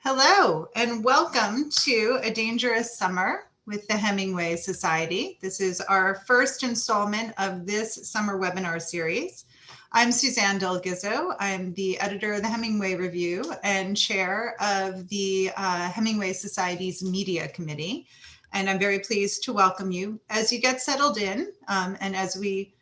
Hello, and welcome to A Dangerous Summer with the Hemingway Society. This is our first installment of this summer webinar series. I'm Suzanne Delgizzo. I'm the editor of the Hemingway Review and chair of the Hemingway Society's Media Committee. And I'm very pleased to welcome you as you get settled in and as we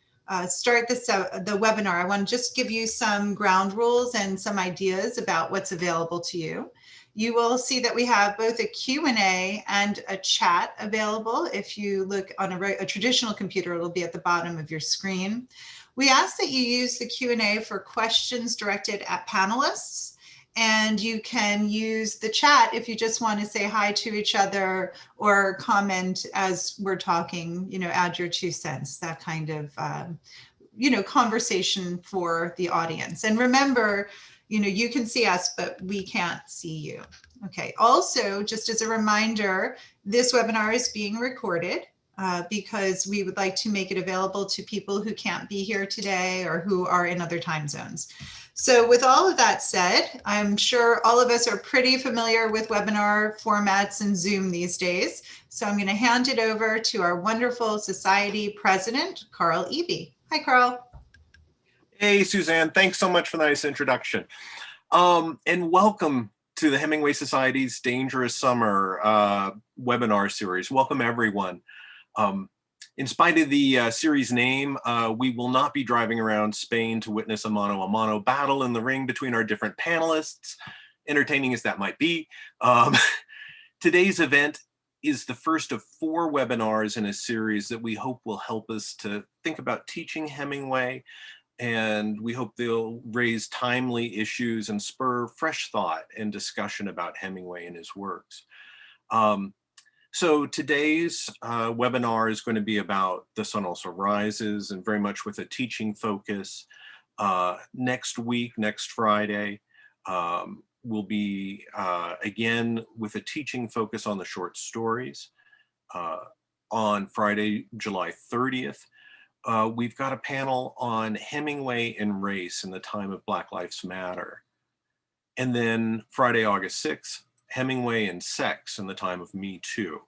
start the webinar. I want to just give you some ground rules and some ideas about what's available to you. You will see that we have both a Q&A and a chat available. If you look on a traditional computer, it'll be at the bottom of your screen. We ask that you use the Q&A for questions directed at panelists, and you can use the chat if you just want to say hi to each other or comment as we're talking, add your 2 cents, that kind of, conversation for the audience. And remember, you can see us, but we can't see you. Okay, also, just as a reminder, this webinar is being recorded because we would like to make it available to people who can't be here today or who are in other time zones. So with all of that said, I'm sure all of us are pretty familiar with webinar formats and Zoom these days. So I'm going to hand it over to our wonderful society president, Carl Eby. Hi, Carl. Hey, Suzanne, thanks so much for the nice introduction. And welcome to the Hemingway Society's Dangerous Summer webinar series. Welcome, everyone. In spite of the series name, we will not be driving around Spain to witness a mano battle in the ring between our different panelists, entertaining as that might be. Today's event is the first of 4 webinars in a series that we hope will help us to think about teaching Hemingway, and we hope they'll raise timely issues and spur fresh thought and discussion about Hemingway and his works. So today's webinar is going to be about The Sun Also Rises, and very much with a teaching focus. Next week, next Friday, will be again with a teaching focus on the short stories. On Friday, July 30th, we've got a panel on Hemingway and race in the time of Black Lives Matter. And then Friday, August 6th, Hemingway and sex in the time of Me Too.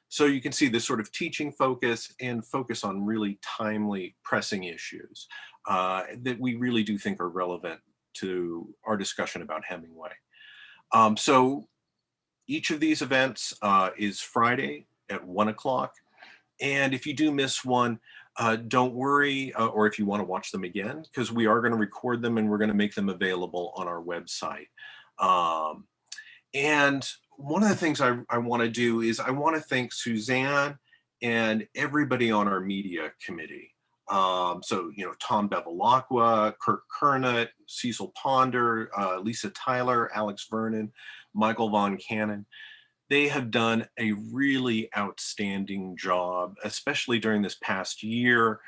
So you can see this sort of teaching focus and focus on really timely, pressing issues that we really do think are relevant to our discussion about Hemingway. So each of these events is Friday at 1 o'clock. And if you do miss one, don't worry, or if you want to watch them again, because we are going to record them and we're going to make them available on our website. And one of the things I want to do is I want to thank Suzanne and everybody on our media committee. So, Tom Bevilacqua, Kirk Kernot, Cecil Ponder, Lisa Tyler, Alex Vernon, Michael Von Cannon. They have done a really outstanding job, especially during this past year,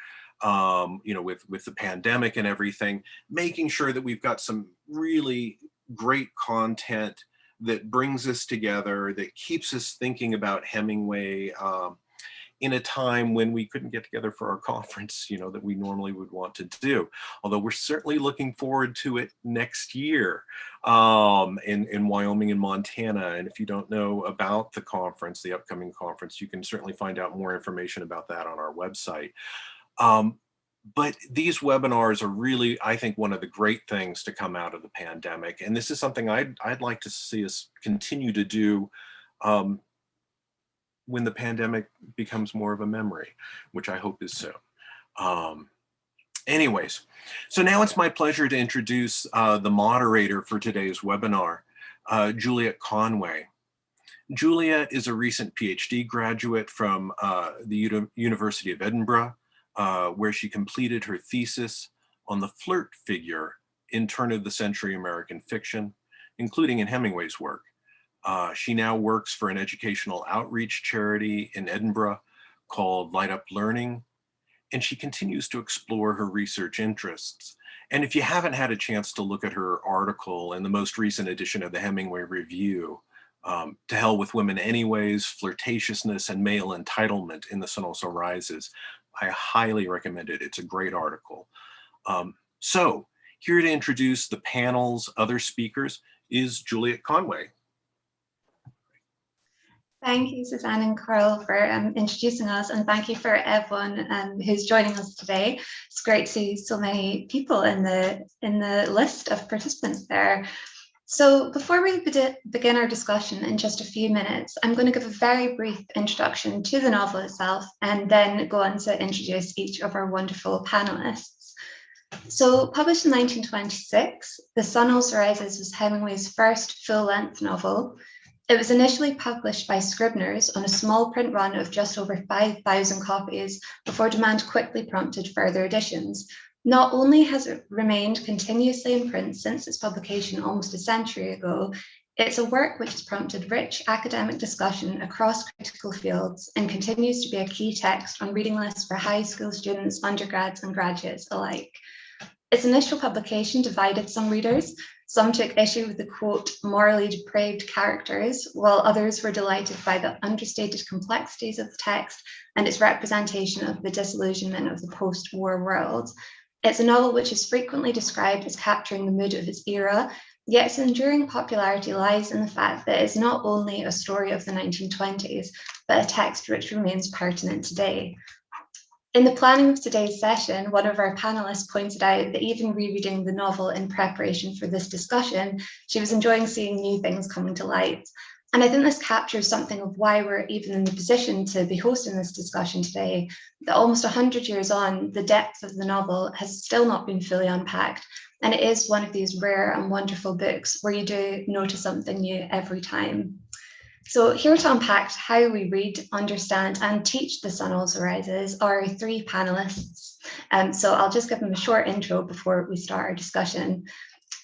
with the pandemic and everything, making sure that we've got some really great content that brings us together, that keeps us thinking about Hemingway in a time when we couldn't get together for our conference, that we normally would want to do. Although we're certainly looking forward to it next year in Wyoming and Montana. And if you don't know about the conference, the upcoming conference, you can certainly find out more information about that on our website. But these webinars are really, I think, one of the great things to come out of the pandemic. And this is something I'd like to see us continue to do when the pandemic becomes more of a memory, which I hope is soon. Anyways, so now it's my pleasure to introduce the moderator for today's webinar, Juliet Conway. Juliet is a recent PhD graduate from the University of Edinburgh, where she completed her thesis on the flirt figure in turn-of-the-century American fiction, including in Hemingway's work. She now works for an educational outreach charity in Edinburgh called Light Up Learning, and she continues to explore her research interests. And if you haven't had a chance to look at her article in the most recent edition of the Hemingway Review, To Hell with Women Anyways, Flirtatiousness and Male Entitlement in The Sun Also Rises, I highly recommend it. It's a great article. So here to introduce the panel's other speakers is Juliet Conway. Thank you, Suzanne and Carl, for introducing us, and thank you for everyone who's joining us today. It's great to see so many people in the list of participants there. So before we begin our discussion in just a few minutes, I'm going to give a very brief introduction to the novel itself and then go on to introduce each of our wonderful panelists. So published in 1926, The Sun Also Rises was Hemingway's first full-length novel. It was initially published by Scribner's on a small print run of just over 5,000 copies before demand quickly prompted further editions. Not only has it remained continuously in print since its publication almost a century ago, it's a work which has prompted rich academic discussion across critical fields and continues to be a key text on reading lists for high school students, undergrads, and graduates alike. Its initial publication divided some readers. Some took issue with the, quote, morally depraved characters, while others were delighted by the understated complexities of the text and its representation of the disillusionment of the post-war world. It's a novel which is frequently described as capturing the mood of its era, yet its enduring popularity lies in the fact that it's not only a story of the 1920s, but a text which remains pertinent today. In the planning of today's session, one of our panelists pointed out that even rereading the novel in preparation for this discussion, she was enjoying seeing new things coming to light. And I think this captures something of why we're even in the position to be hosting this discussion today, that almost 100 years on, the depth of the novel has still not been fully unpacked. And it is one of these rare and wonderful books where you do notice something new every time. So here to unpack how we read, understand, and teach The Sun Also Rises are our three panelists. So I'll just give them a short intro before we start our discussion.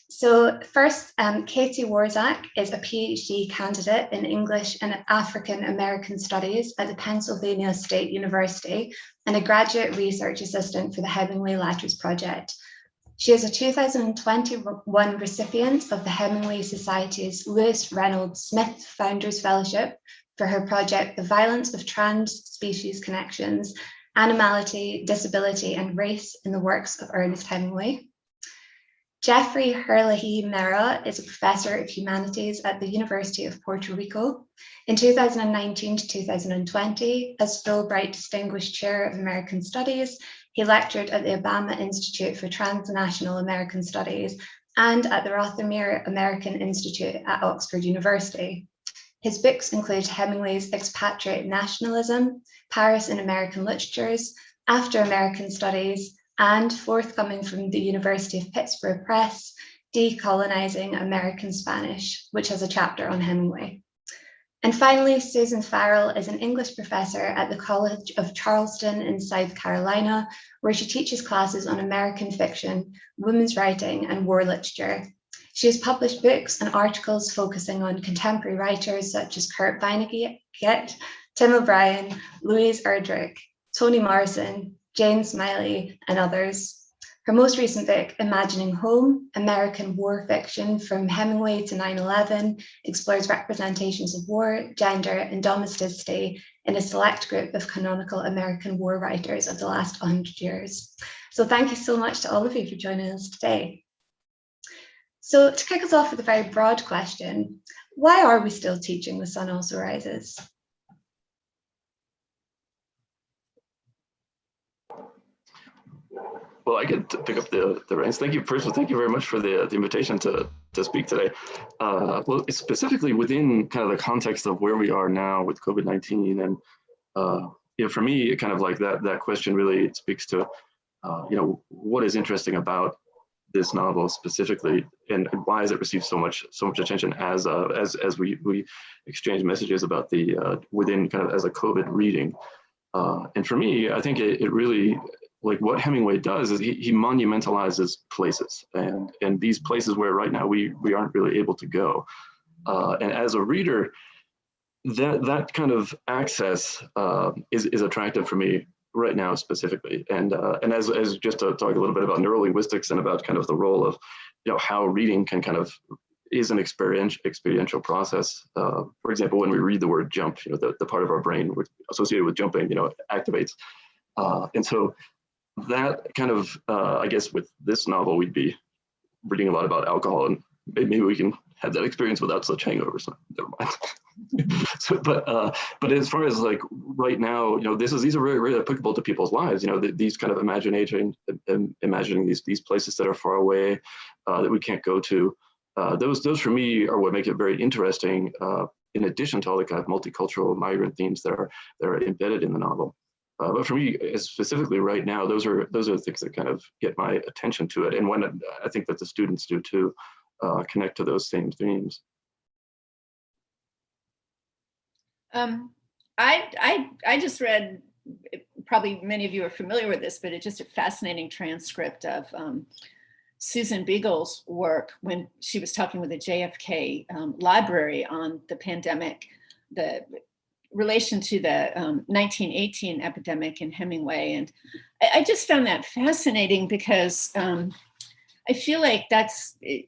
So first, Katie Warczak is a PhD candidate in English and African American Studies at the Pennsylvania State University and a graduate research assistant for the Hemingway Letters Project. She is a 2021 recipient of the Hemingway Society's Lewis Reynolds Smith Founders Fellowship for her project, The Violence of Trans-Species Connections, Animality, Disability, and Race in the Works of Ernest Hemingway. Jeffrey Herlihy-Mera is a professor of humanities at the University of Puerto Rico. In 2019 to 2020, as Fulbright Distinguished Chair of American Studies, he lectured at the Obama Institute for Transnational American Studies and at the Rothermere American Institute at Oxford University. His books include Hemingway's Expatriate Nationalism, Paris in American Literatures, After American Studies, and forthcoming from the University of Pittsburgh Press, Decolonizing American Spanish, which has a chapter on Hemingway. And finally, Susan Farrell is an English professor at the College of Charleston in South Carolina, where she teaches classes on American fiction, women's writing, and war literature. She has published books and articles focusing on contemporary writers such as Kurt Vonnegut, Tim O'Brien, Louise Erdrich, Toni Morrison, Jane Smiley, and others. Her most recent book, Imagining Home, American War Fiction from Hemingway to 9/11, explores representations of war, gender, and domesticity in a select group of canonical American war writers of the last 100 years. So thank you so much to all of you for joining us today. So to kick us off with a very broad question, why are we still teaching The Sun Also Rises? Well, I get to pick up the reins. Thank you. First of all, thank you very much for the invitation to speak today. Well, it's specifically within kind of the context of where we are now with COVID-19, and you know, for me, kind of like that question really speaks to you know, what is interesting about this novel specifically, and why has it received so much attention as we exchange messages about the within kind of as a COVID reading. And for me, I think it really, like what Hemingway does is he monumentalizes places, and these places where right now we aren't really able to go. And as a reader, that kind of access is attractive for me right now specifically. And as just to talk a little bit about neurolinguistics and about kind of the role of, you know, how reading can kind of is an experiential process. For example, when we read the word jump, you know, the part of our brain associated with jumping, you know, activates. And so that kind of, I guess with this novel, we'd be reading a lot about alcohol, and maybe we can had that experience without such hangovers. So never mind. So, but as far as like right now, these are really, really applicable to people's lives. These kind of imagining these places that are far away, that we can't go to. Those for me are what make it very interesting. In addition to all the kind of multicultural migrant themes that are embedded in the novel. But for me, specifically right now, those are the things that kind of get my attention to it, and when I think that the students do too, connect to those same themes. I just read, probably many of you are familiar with this, but it's just a fascinating transcript of Susan Beagle's work when she was talking with the JFK library on the pandemic, the relation to the 1918 epidemic in Hemingway. And I just found that fascinating because I feel like that's the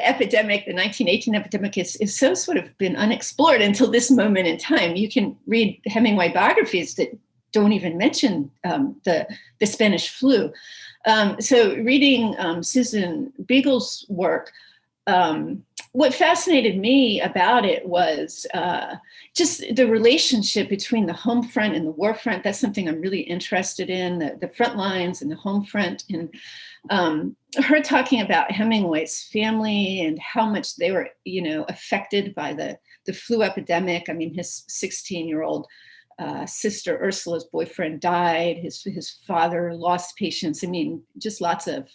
epidemic, the 1918 epidemic is so sort of been unexplored until this moment in time. You can read Hemingway biographies that don't even mention the Spanish flu. So reading Susan Beagle's work, what fascinated me about it was just the relationship between the home front and the war front. That's something I'm really interested in, the front lines and the home front. And her talking about Hemingway's family and how much they were, affected by the flu epidemic. I mean, his 16-year-old sister Ursula's boyfriend died. His father lost patients. I mean, just lots of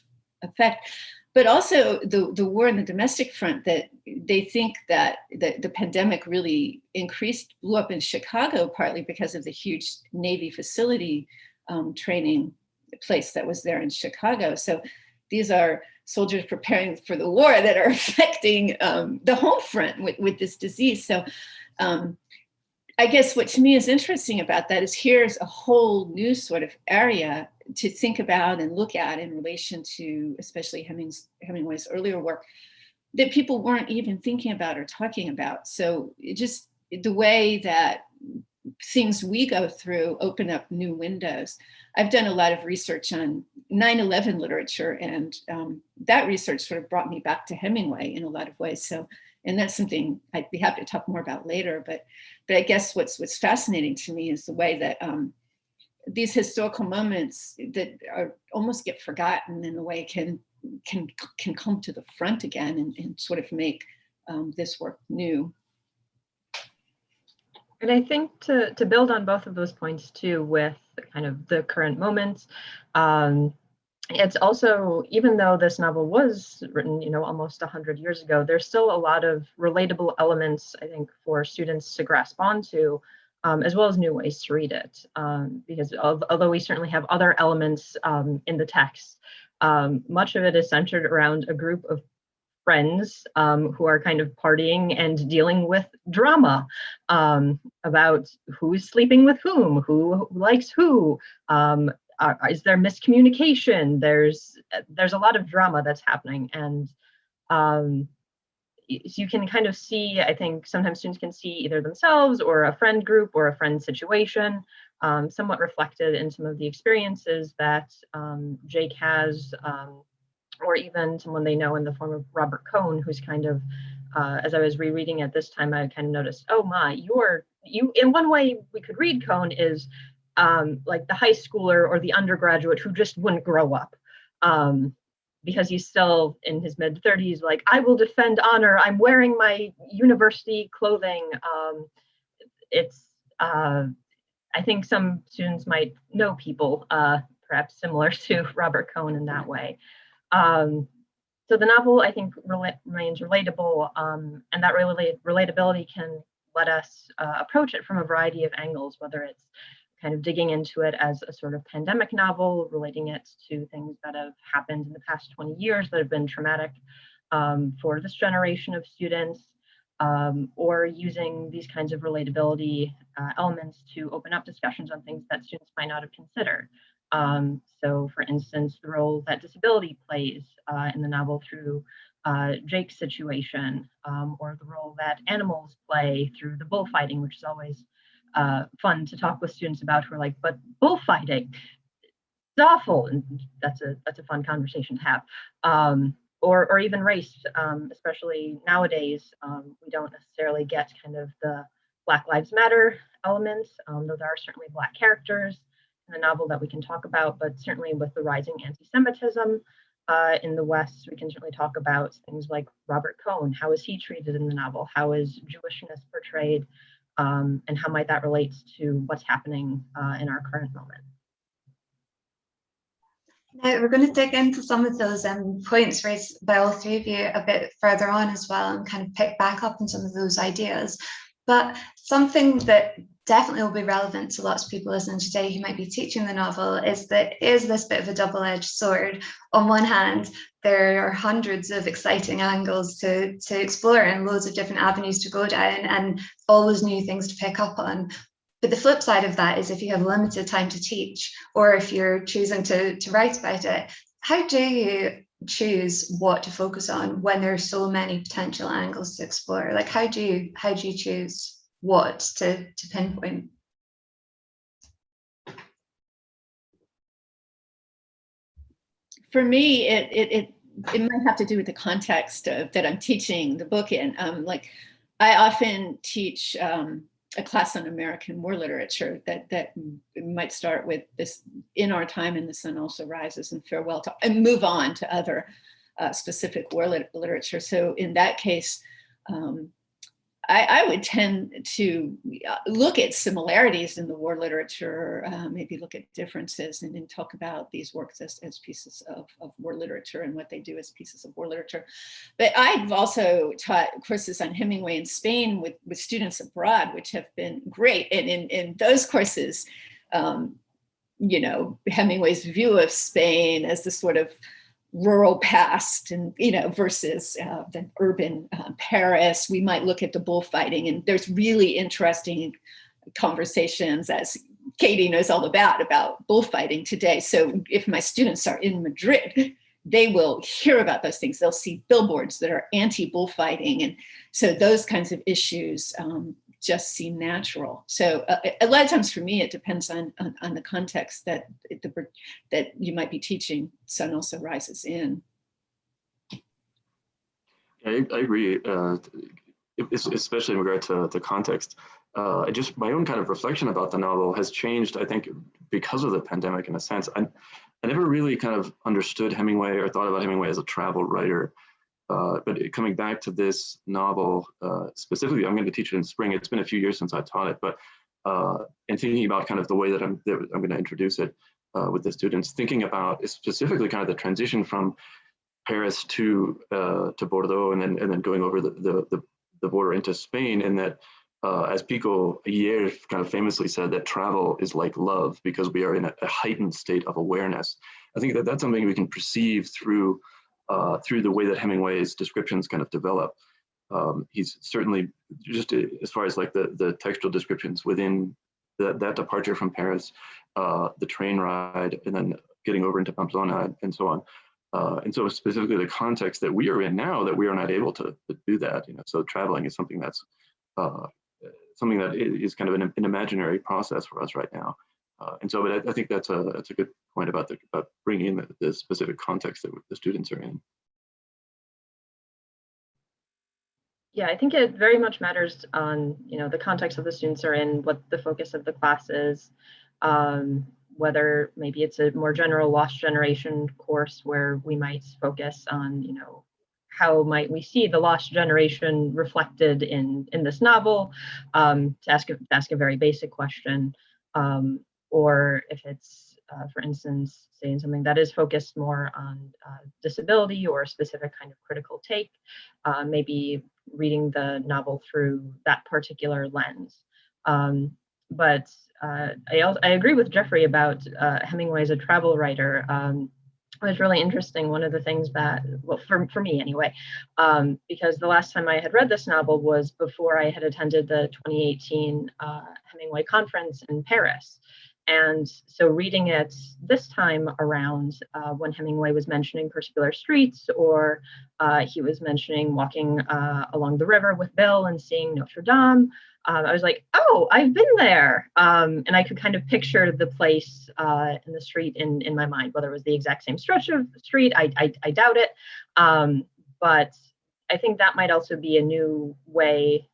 effect. But also the war in the domestic front, that they think that the pandemic really blew up in Chicago, partly because of the huge Navy facility training place that was there in Chicago. So these are soldiers preparing for the war that are affecting the home front with this disease. So I guess what to me is interesting about that is here's a whole new sort of area to think about and look at in relation to especially Hemingway's earlier work that people weren't even thinking about or talking about. So just the way that things we go through open up new windows. I've done a lot of research on 9/11 literature, and that research sort of brought me back to Hemingway in a lot of ways. So, and that's something I'd be happy to talk more about later. But I guess what's fascinating to me is the way that these historical moments that almost get forgotten in a way can come to the front again and sort of make this work new. And I think to build on both of those points too, with kind of the current moments, it's also, even though this novel was written, almost 100 years ago, there's still a lot of relatable elements, I think, for students to grasp onto, as well as new ways to read it. Because although we certainly have other elements in the text, much of it is centered around a group of friends who are kind of partying and dealing with drama about who's sleeping with who likes who. Is there miscommunication? There's a lot of drama that's happening, and you can kind of see, I think sometimes students can see either themselves or a friend group or a friend situation somewhat reflected in some of the experiences that Jake has, or even someone they know in the form of Robert Cohn, who's kind of, as I was rereading it this time, I kind of noticed, oh my, you in one way we could read Cohn is like the high schooler or the undergraduate who just wouldn't grow up, because he's still in his mid-30s, like, I will defend honor, I'm wearing my university clothing. I think some students might know people perhaps similar to Robert Cohn in that way. So the novel, I think, remains relatable, and that relatability can let us approach it from a variety of angles, whether it's kind of digging into it as a sort of pandemic novel, relating it to things that have happened in the past 20 years that have been traumatic for this generation of students, or using these kinds of relatability elements to open up discussions on things that students might not have considered. So for instance, the role that disability plays in the novel through Jake's situation, or the role that animals play through the bullfighting, which is always fun to talk with students about, who are like, but bullfighting, it's awful. And that's a fun conversation to have. or even race, especially nowadays. We don't necessarily get kind of the Black Lives Matter elements, though there are certainly Black characters in the novel that we can talk about, but certainly with the rising anti-Semitism in the West, we can certainly talk about things like Robert Cohn. How is he treated in the novel? How is Jewishness portrayed? And how might that relate to what's happening in our current moment? Now we're going to dig into some of those points raised by all three of you a bit further on as well, and kind of pick back up on some of those ideas. But something that definitely will be relevant to lots of people listening today who might be teaching the novel is this bit of a double-edged sword. On one hand, there are hundreds of exciting angles to explore and loads of different avenues to go down and always new things to pick up on. But the flip side of that is if you have limited time to teach, or if you're choosing to write about it, how do you choose what to focus on when there are so many potential angles to explore? Like, how do you choose what to pinpoint? For me, it might have to do with the context that I'm teaching the book in. Like, I often teach a class on American war literature that might start with this In Our Time and the Sun Also Rises and Farewell to, and move on to other specific war literature. So in that case, I would tend to look at similarities in the war literature, maybe look at differences, and then talk about these works as pieces of war literature and what they do as pieces of war literature. But I've also taught courses on Hemingway in Spain with students abroad, which have been great. And in those courses, you know, Hemingway's view of Spain as the sort of rural past, and versus the urban Paris. We might look at the bullfighting, and there's really interesting conversations, as Katie knows all about bullfighting today. So if my students are in Madrid, they will hear about those things. They'll see billboards that are anti-bullfighting, and so those kinds of issues just seem natural. So a lot of times for me, it depends on the context that you might be teaching Sun Also Rises in. I agree, especially in regard to the context. Just my own kind of reflection about the novel has changed, I think, because of the pandemic in a sense. I never really kind of understood Hemingway or thought about Hemingway as a travel writer. But coming back to this novel, specifically, I'm going to teach it in spring. It's been a few years since I taught it, but and thinking about kind of the way that I'm going to introduce it with the students, thinking about specifically kind of the transition from Paris to Bordeaux, and then going over the border into Spain, and that as Pico Iyer kind of famously said, that travel is like love because we are in a heightened state of awareness. I think that that's something we can perceive through the way that Hemingway's descriptions kind of develop. He's certainly, just as far as like the textual descriptions within that departure from Paris, the train ride, and then getting over into Pamplona and so on. And so specifically the context that we are in now, that we are not able to do that. So traveling is something that's something that is kind of an imaginary process for us right now. And so, but I think that's a good point about bringing in the specific context that the students are in. Yeah, I think it very much matters on the context that the students are in, what the focus of the class is, whether maybe it's a more general lost generation course where we might focus on how might we see the lost generation reflected in this novel, to ask a very basic question. Or if it's, for instance, saying something that is focused more on disability or a specific kind of critical take, maybe reading the novel through that particular lens. But I agree with Jeffrey about Hemingway as a travel writer. It was really interesting. One of the things that, well, for me anyway, because the last time I had read this novel was before I had attended the 2018 Hemingway conference in Paris. And so reading it this time around, when Hemingway was mentioning particular streets, or he was mentioning walking along the river with Bill and seeing Notre Dame, I was like, oh, I've been there. And I could kind of picture the place in the street in my mind. Whether it was the exact same stretch of the street, I doubt it. But I think that might also be a new way,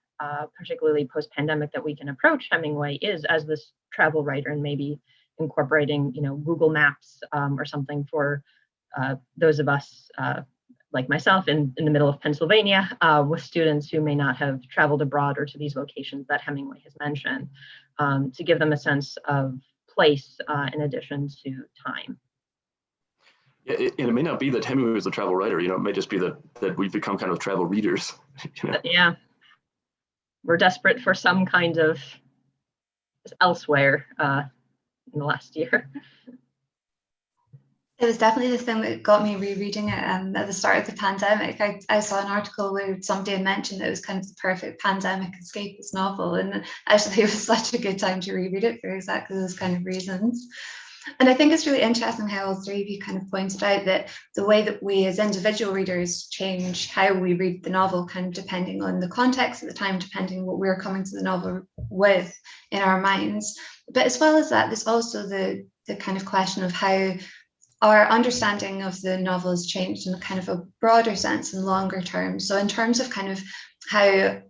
particularly post-pandemic, that we can approach Hemingway, is as this travel writer, and maybe incorporating, Google Maps or something for those of us like myself in the middle of Pennsylvania with students who may not have traveled abroad or to these locations that Hemingway has mentioned, to give them a sense of place in addition to time. Yeah, and it may not be that Hemingway was a travel writer, it may just be that we've become kind of travel readers. Yeah. We're desperate for some kind of elsewhere in the last year. It was definitely the thing that got me rereading it at the start of the pandemic. I saw an article where somebody had mentioned that it was kind of the perfect pandemic escapist novel, and actually it was such a good time to reread it for exactly those kind of reasons. And I think it's really interesting how all three of you kind of pointed out that the way that we as individual readers change how we read the novel, kind of depending on the context at the time, depending on what we're coming to the novel with in our minds. But as well as that, there's also the kind of question of how our understanding of the novel has changed in a kind of a broader sense and longer term. So in terms of kind of how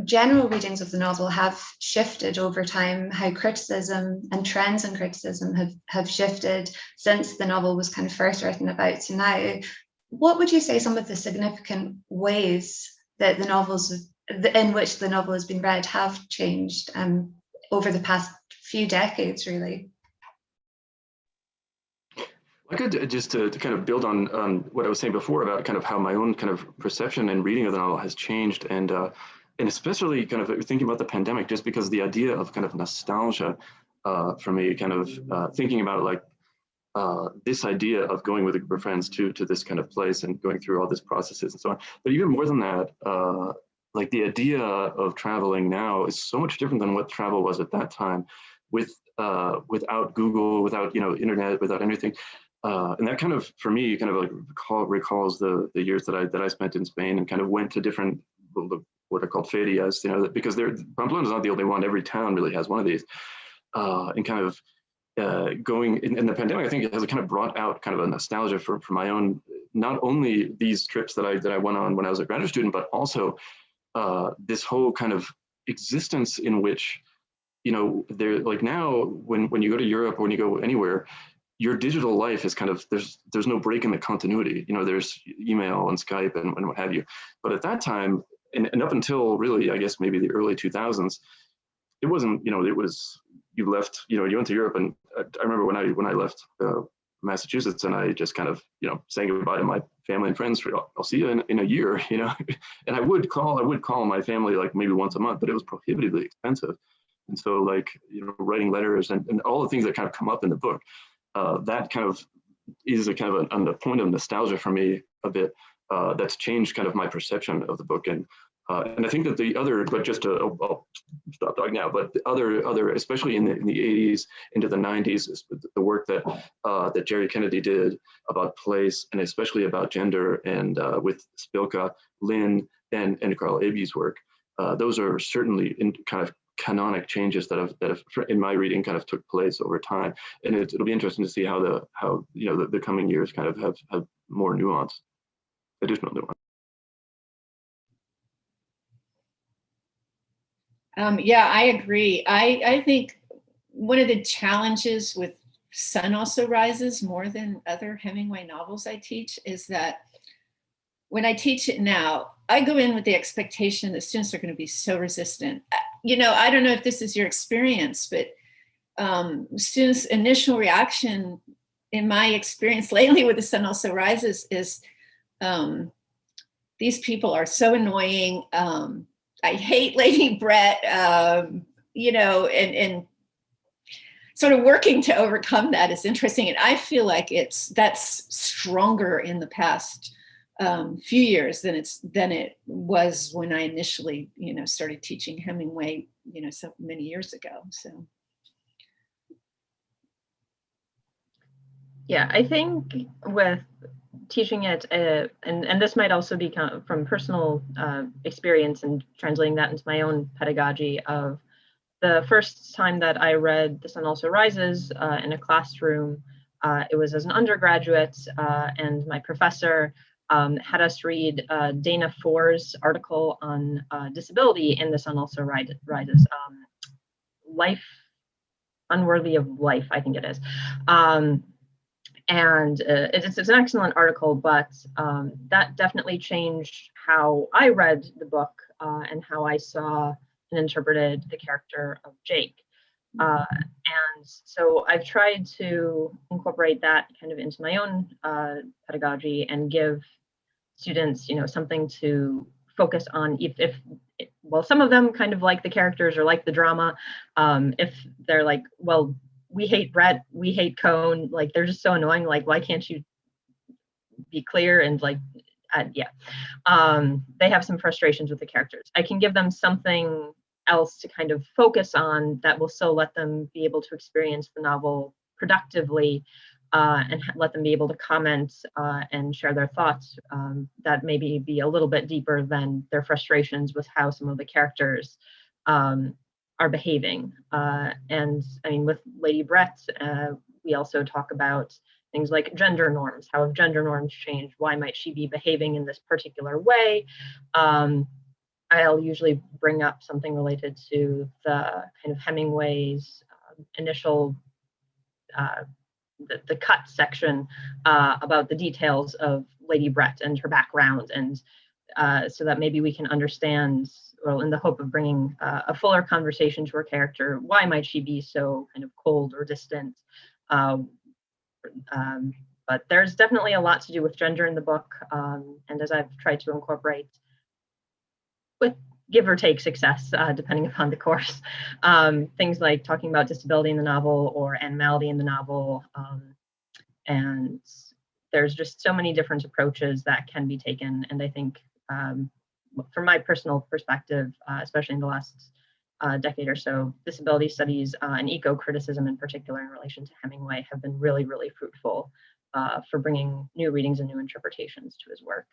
general readings of the novel have shifted over time, how criticism and trends in criticism have shifted since the novel was kind of first written about to now. What would you say some of the significant ways that the novels, in which the novel has been read, have changed over the past few decades, really? I could just to kind of build on what I was saying before about kind of how my own kind of perception and reading of the novel has changed, and especially kind of thinking about the pandemic, just because the idea of kind of nostalgia for me, kind of thinking about like this idea of going with a group of friends to this kind of place and going through all these processes and so on. But even more than that, like the idea of traveling now is so much different than what travel was at that time, without Google, without internet, without anything. And that kind of, for me, kind of like recalls the years that I spent in Spain, and kind of went to different, what are called ferias, because Pamplona is not the only one. Every town really has one of these, and kind of going in the pandemic, I think it has kind of brought out kind of a nostalgia for my own, not only these trips that I went on when I was a graduate student, but also this whole kind of existence in which, there, like now when you go to Europe or when you go anywhere, your digital life is kind of, there's no break in the continuity. There's email and Skype and what have you. But at that time, and up until really, I guess maybe the early 2000s, it wasn't, it was, you left, you went to Europe, and I remember when I left Massachusetts, and I just kind of, saying goodbye to my family and friends for, I'll see you in a year, and I would call my family like maybe once a month, but it was prohibitively expensive. And so like, writing letters and all the things that kind of come up in the book, that kind of is a kind of a point of nostalgia for me a bit, that's changed kind of my perception of the book. And I think that the other, but just I'll stop talking now, but the other, especially in the 80s into the 90s, is the work that Jerry Kennedy did about place, and especially about gender, and with Spilka, Lynn, and Carl Aby's work. Those are certainly in kind of canonic changes that have in my reading kind of took place over time, and it'll be interesting to see how the coming years kind of have more nuance, additional nuance. Yeah, I agree. I think one of the challenges with Sun Also Rises, more than other Hemingway novels I teach, is that when I teach it now, I go in with the expectation that students are going to be so resistant. I don't know if this is your experience, but students' initial reaction, in my experience lately with The Sun Also Rises, is these people are so annoying. I hate Lady Brett, and sort of working to overcome that is interesting. And I feel like that's stronger in the past few years than it was when I initially, started teaching Hemingway, so many years ago. So. Yeah, I think with teaching it, and this might also be from personal experience and translating that into my own pedagogy of the first time that I read The Sun Also Rises in a classroom. It was as an undergraduate, and my professor had us read Dana Foer's article on disability in The Sun Also Rises, Life Unworthy of Life, I think it is. And it's an excellent article, but that definitely changed how I read the book and how I saw and interpreted the character of Jake. And so I've tried to incorporate that kind of into my own pedagogy and give students, something to focus on. If well, some of them kind of like the characters or like the drama. If they're like, well, we hate Brett, we hate Cone, like they're just so annoying, like why can't you be clear? And like they have some frustrations with the characters. I can give them something else to kind of focus on that will still let them be able to experience the novel productively, and let them be able to comment and share their thoughts that maybe be a little bit deeper than their frustrations with how some of the characters are behaving. And I mean, with Lady Brett, we also talk about things like gender norms. How have gender norms changed? Why might she be behaving in this particular way? I'll usually bring up something related to the kind of Hemingway's initial, the cut section about the details of Lady Brett and her background, and so that maybe we can understand, well, in the hope of bringing a fuller conversation to her character, why might she be so kind of cold or distant? But there's definitely a lot to do with gender in the book, and as I've tried to incorporate, with give or take success, depending upon the course, things like talking about disability in the novel or animality in the novel, and there's just so many different approaches that can be taken, and I think from my personal perspective, especially in the last decade or so, disability studies and eco-criticism in particular in relation to Hemingway have been really, really fruitful for bringing new readings and new interpretations to his work.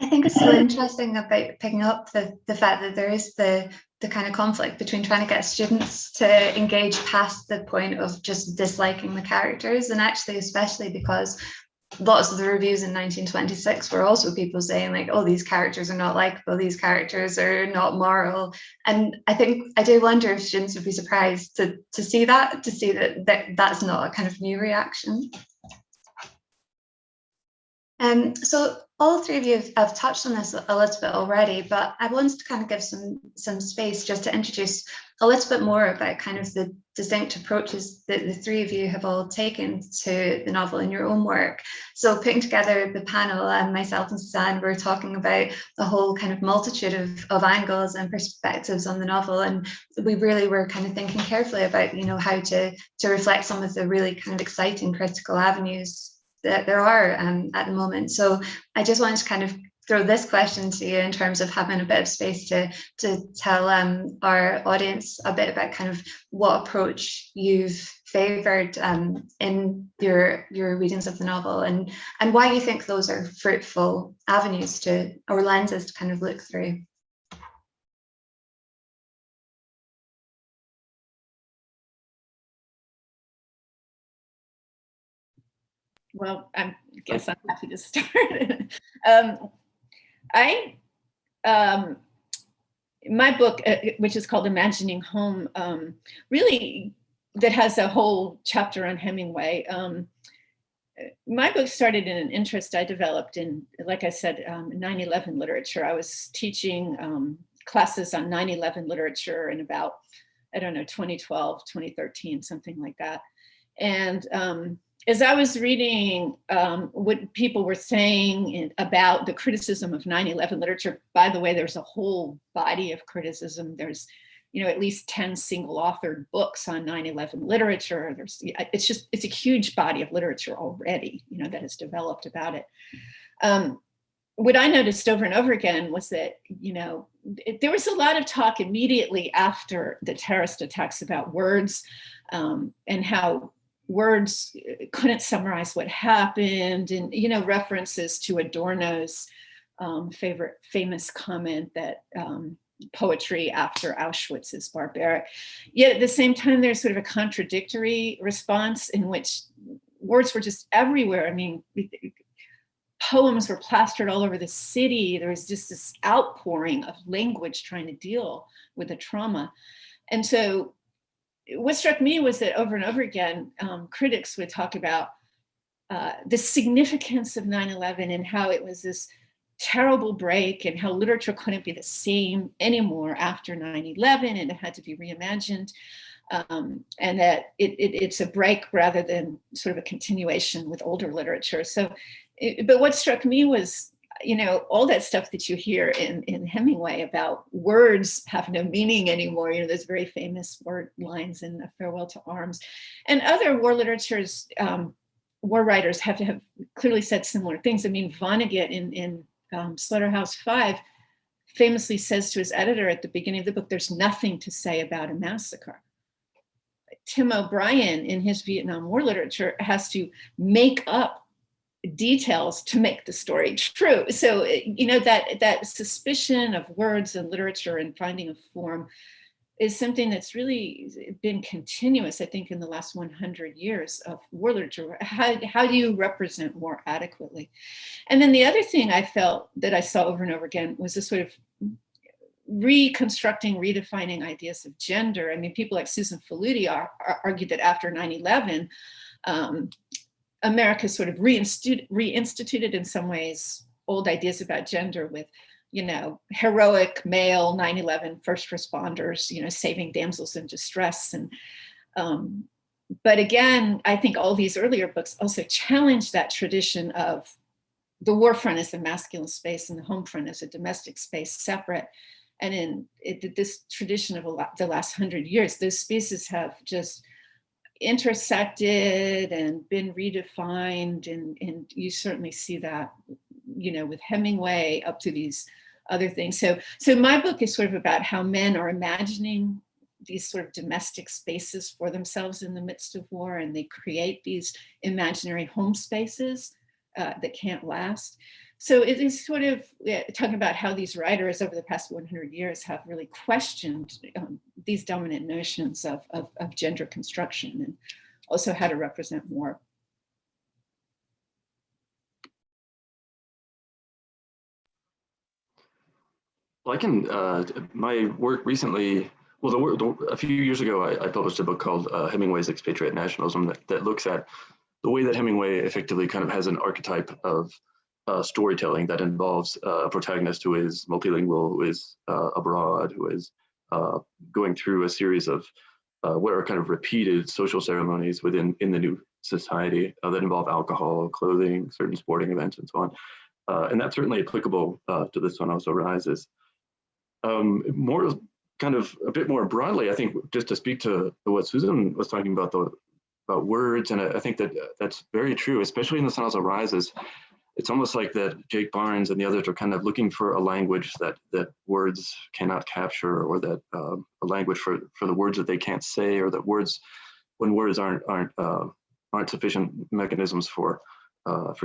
I think it's so interesting about picking up the fact that there is the kind of conflict between trying to get students to engage past the point of just disliking the characters, and actually especially because lots of the reviews in 1926 were also people saying like, oh, these characters are not likable, these characters are not moral. And I think I do wonder if students would be surprised to see that that's not a kind of new reaction. So all three of you have touched on this a little bit already, but I wanted to kind of give some space just to introduce a little bit more about kind of the distinct approaches that the three of you have all taken to the novel in your own work. So putting together the panel, and myself and Susan were talking about the whole kind of multitude of angles and perspectives on the novel, and we really were kind of thinking carefully about, how to reflect some of the really kind of exciting critical avenues that there are at the moment. So I just wanted to kind of throw this question to you in terms of having a bit of space to tell our audience a bit about kind of what approach you've favoured in your readings of the novel, and why you think those are fruitful avenues or lenses to kind of look through. Well, I guess I'm happy to start. My book, which is called Imagining Home, really, that has a whole chapter on Hemingway. My book started in an interest I developed in, like I said, 9/11 literature. I was teaching classes on 9/11 literature in about, 2012, 2013, something like that. And as I was reading what people were saying about the criticism of 9/11 literature, by the way, there's a whole body of criticism. There's, at least 10 single authored books on 9/11 literature. It's a huge body of literature already, that has developed about it. What I noticed over and over again was that, there was a lot of talk immediately after the terrorist attacks about words, and how words couldn't summarize what happened, and references to Adorno's famous comment that poetry after Auschwitz is barbaric. Yet at the same time, there's sort of a contradictory response in which words were just everywhere. I mean, poems were plastered all over the city. There was just this outpouring of language trying to deal with the trauma. And so what struck me was that over and over again, critics would talk about the significance of 9/11 and how it was this terrible break, and how literature couldn't be the same anymore after 9/11, and it had to be reimagined, and that it's a break rather than sort of a continuation with older literature. So, but what struck me was, all that stuff that you hear in Hemingway about words have no meaning anymore. Those very famous word lines in A Farewell to Arms, and other war literatures, war writers have clearly said similar things. I mean, Vonnegut in Slaughterhouse-Five famously says to his editor at the beginning of the book, "There's nothing to say about a massacre." Tim O'Brien in his Vietnam War literature has to make up details to make the story true. So, that suspicion of words and literature and finding a form is something that's really been continuous, I think, in the last 100 years of war literature. How do you represent war adequately? And then the other thing I felt that I saw over and over again was this sort of reconstructing, redefining ideas of gender. I mean, people like Susan Farrell argued that after 9/11, America sort of reinstituted in some ways old ideas about gender with, heroic male 9/11 first responders, saving damsels in distress. And but again, I think all these earlier books also challenge that tradition of the war front as a masculine space and the home front as a domestic space, separate. And in this tradition of the last 100 years, those spaces have just intersected and been redefined, and you certainly see that, with Hemingway up to these other things. So my book is sort of about how men are imagining these sort of domestic spaces for themselves in the midst of war, and they create these imaginary home spaces that can't last. So it is sort of talking about how these writers over the past 100 years have really questioned these dominant notions of gender construction, and also how to represent war. Well, I can, my work recently, well, a few years ago, I published a book called Hemingway's Expatriate Nationalism that looks at the way that Hemingway effectively kind of has an archetype of storytelling that involves a protagonist who is multilingual, who is abroad, who is going through a series of what are kind of repeated social ceremonies in the new society that involve alcohol, clothing, certain sporting events, and so on. And that's certainly applicable to This Sun Also Rises. More kind of a bit more broadly, I think, just to speak to what Susan was talking about, about words, and I think that's very true, especially in The Sun Also Rises. It's almost like that Jake Barnes and the others are kind of looking for a language that words cannot capture, or that a language for the words that they can't say, or that when words aren't sufficient mechanisms for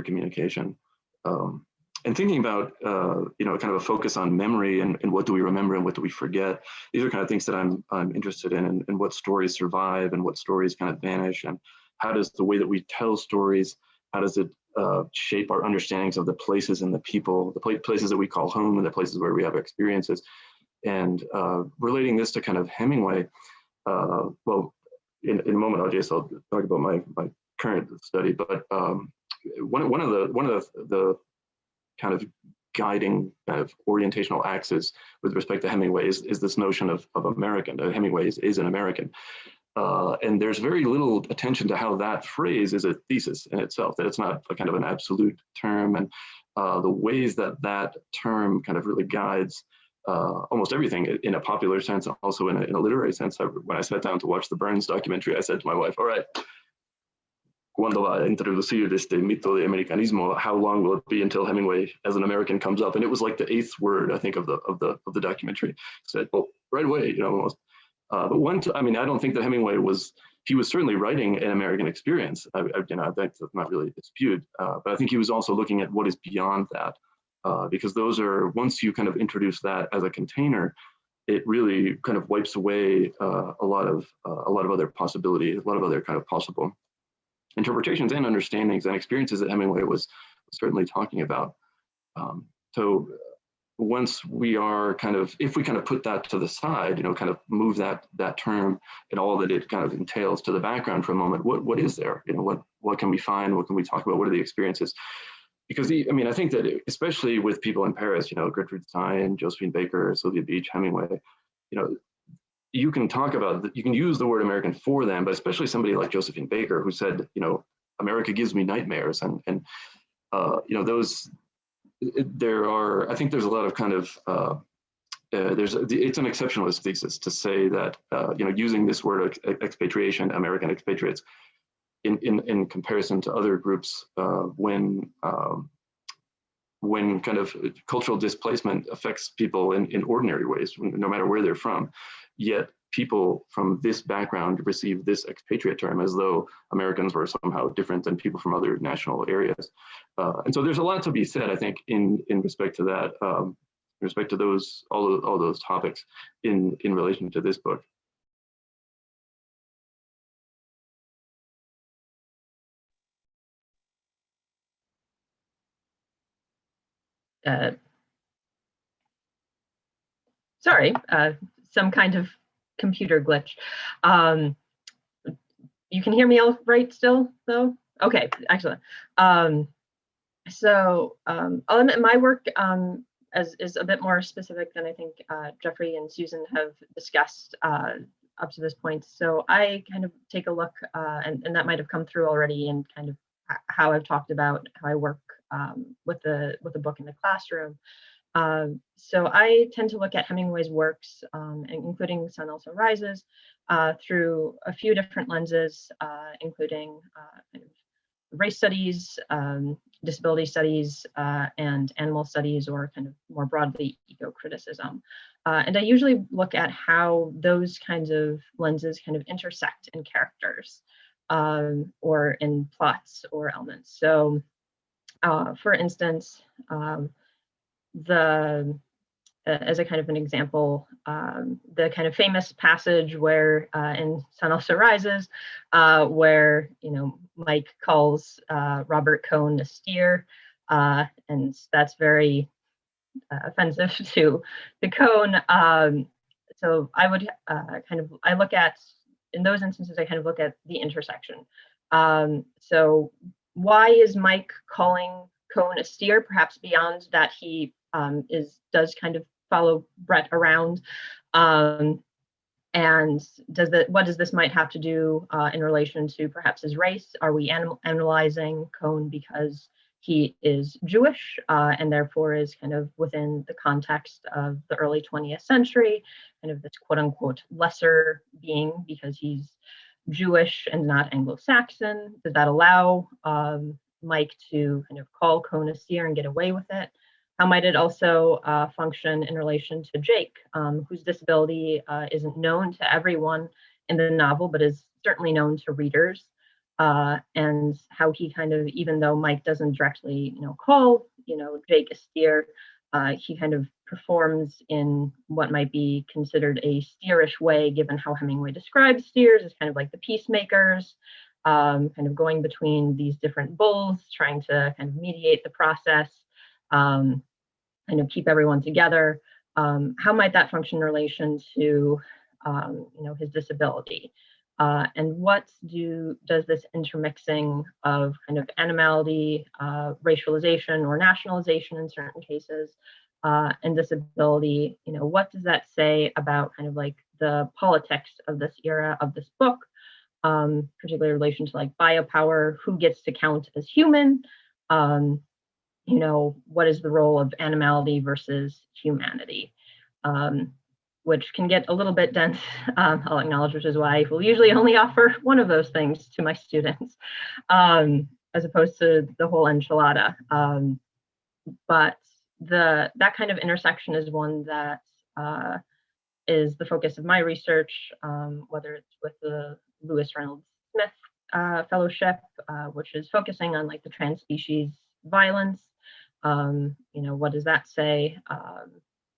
communication. And thinking about kind of a focus on memory and what do we remember and what do we forget. These are kind of things that I'm interested in, and what stories survive and what stories kind of vanish, and how does the way that we tell stories, how does it shape our understandings of the places and the people, the places that we call home and the places where we have experiences. And relating this to kind of Hemingway, well, in a moment, I'll talk about my current study, but one of the kind of guiding kind of orientational axis with respect to Hemingway is this notion of American. Hemingway is an American. And there's very little attention to how that phrase is a thesis in itself, that it's not a kind of an absolute term, and the ways that term kind of really guides almost everything in a popular sense, also in a literary sense. When I sat down to watch the Burns documentary, I said to my wife, all right, cuando va a introducir este mito de americanismo, how long will it be until Hemingway as an American comes up? And it was like the 8th word, I think, of the documentary. I said, well, right away, almost. But I don't think that Hemingway was he was certainly writing an American experience. That's not really disputed, but I think he was also looking at what is beyond that, because those are, once you kind of introduce that as a container, it really kind of wipes away a lot of other possibilities, a lot of other kind of possible interpretations and understandings and experiences that Hemingway was certainly talking about. So once we are kind of, if we kind of put that to the side, kind of move that term and all that it kind of entails to the background for a moment, what is there? What can we find? What can we talk about? What are the experiences? Because I think that especially with people in Paris, Gertrude Stein, Josephine Baker, Sylvia Beach, Hemingway, you can talk about, you can use the word American for them, but especially somebody like Josephine Baker, who said, America gives me nightmares, and those, I think there's a lot of kind of, it's an exceptionalist thesis to say that, using this word expatriation, American expatriates, in comparison to other groups, when kind of cultural displacement affects people in ordinary ways, no matter where they're from, yet people from this background receive this expatriate term as though Americans were somehow different than people from other national areas. And so there's a lot to be said, I think, in respect to that, in respect to those, all those topics in relation to this book. Sorry, some kind of computer glitch. You can hear me all right still, though? Okay, excellent. So I'll admit my work is a bit more specific than I think Jeffrey and Susan have discussed up to this point. So I kind of take a look, and that might have come through already in kind of how I've talked about how I work with the book in the classroom. So I tend to look at Hemingway's works, including Sun Also Rises, through a few different lenses, including kind of race studies, disability studies, and animal studies, or kind of more broadly eco-criticism. And I usually look at how those kinds of lenses kind of intersect in characters, or in plots or elements. So for instance, as a kind of an example, the kind of famous passage where in Sun Also Rises, where Mike calls Robert Cohn a steer, and that's very offensive to Cohn. So I would I look at, in those instances, I kind of look at the intersection. So why is Mike calling Cohn a steer? Perhaps beyond that, he does kind of follow Brett around, and what does this might have to do in relation to perhaps his race? Are we analyzing Cohn because he is Jewish, and therefore is kind of within the context of the early 20th century, kind of this quote unquote lesser being because he's Jewish and not Anglo-Saxon? Does that allow Mike to kind of call Cohn a steer and get away with it? How might it also function in relation to Jake, whose disability isn't known to everyone in the novel, but is certainly known to readers, and how he kind of, even though Mike doesn't directly, call, Jake a steer, he kind of performs in what might be considered a steerish way, given how Hemingway describes steers as kind of like the peacemakers, kind of going between these different bulls, trying to kind of mediate the process, kind of keep everyone together. How might that function in relation to, his disability? And what does this intermixing of kind of animality, racialization or nationalization in certain cases, and disability, what does that say about kind of like the politics of this era of this book, particularly in relation to like biopower, who gets to count as human? What is the role of animality versus humanity, which can get a little bit dense, I'll acknowledge, which is why I will usually only offer one of those things to my students, as opposed to the whole enchilada. But that kind of intersection is one that is the focus of my research, whether it's with the Lewis Reynolds Smith Fellowship, which is focusing on like the trans species violence. What does that say?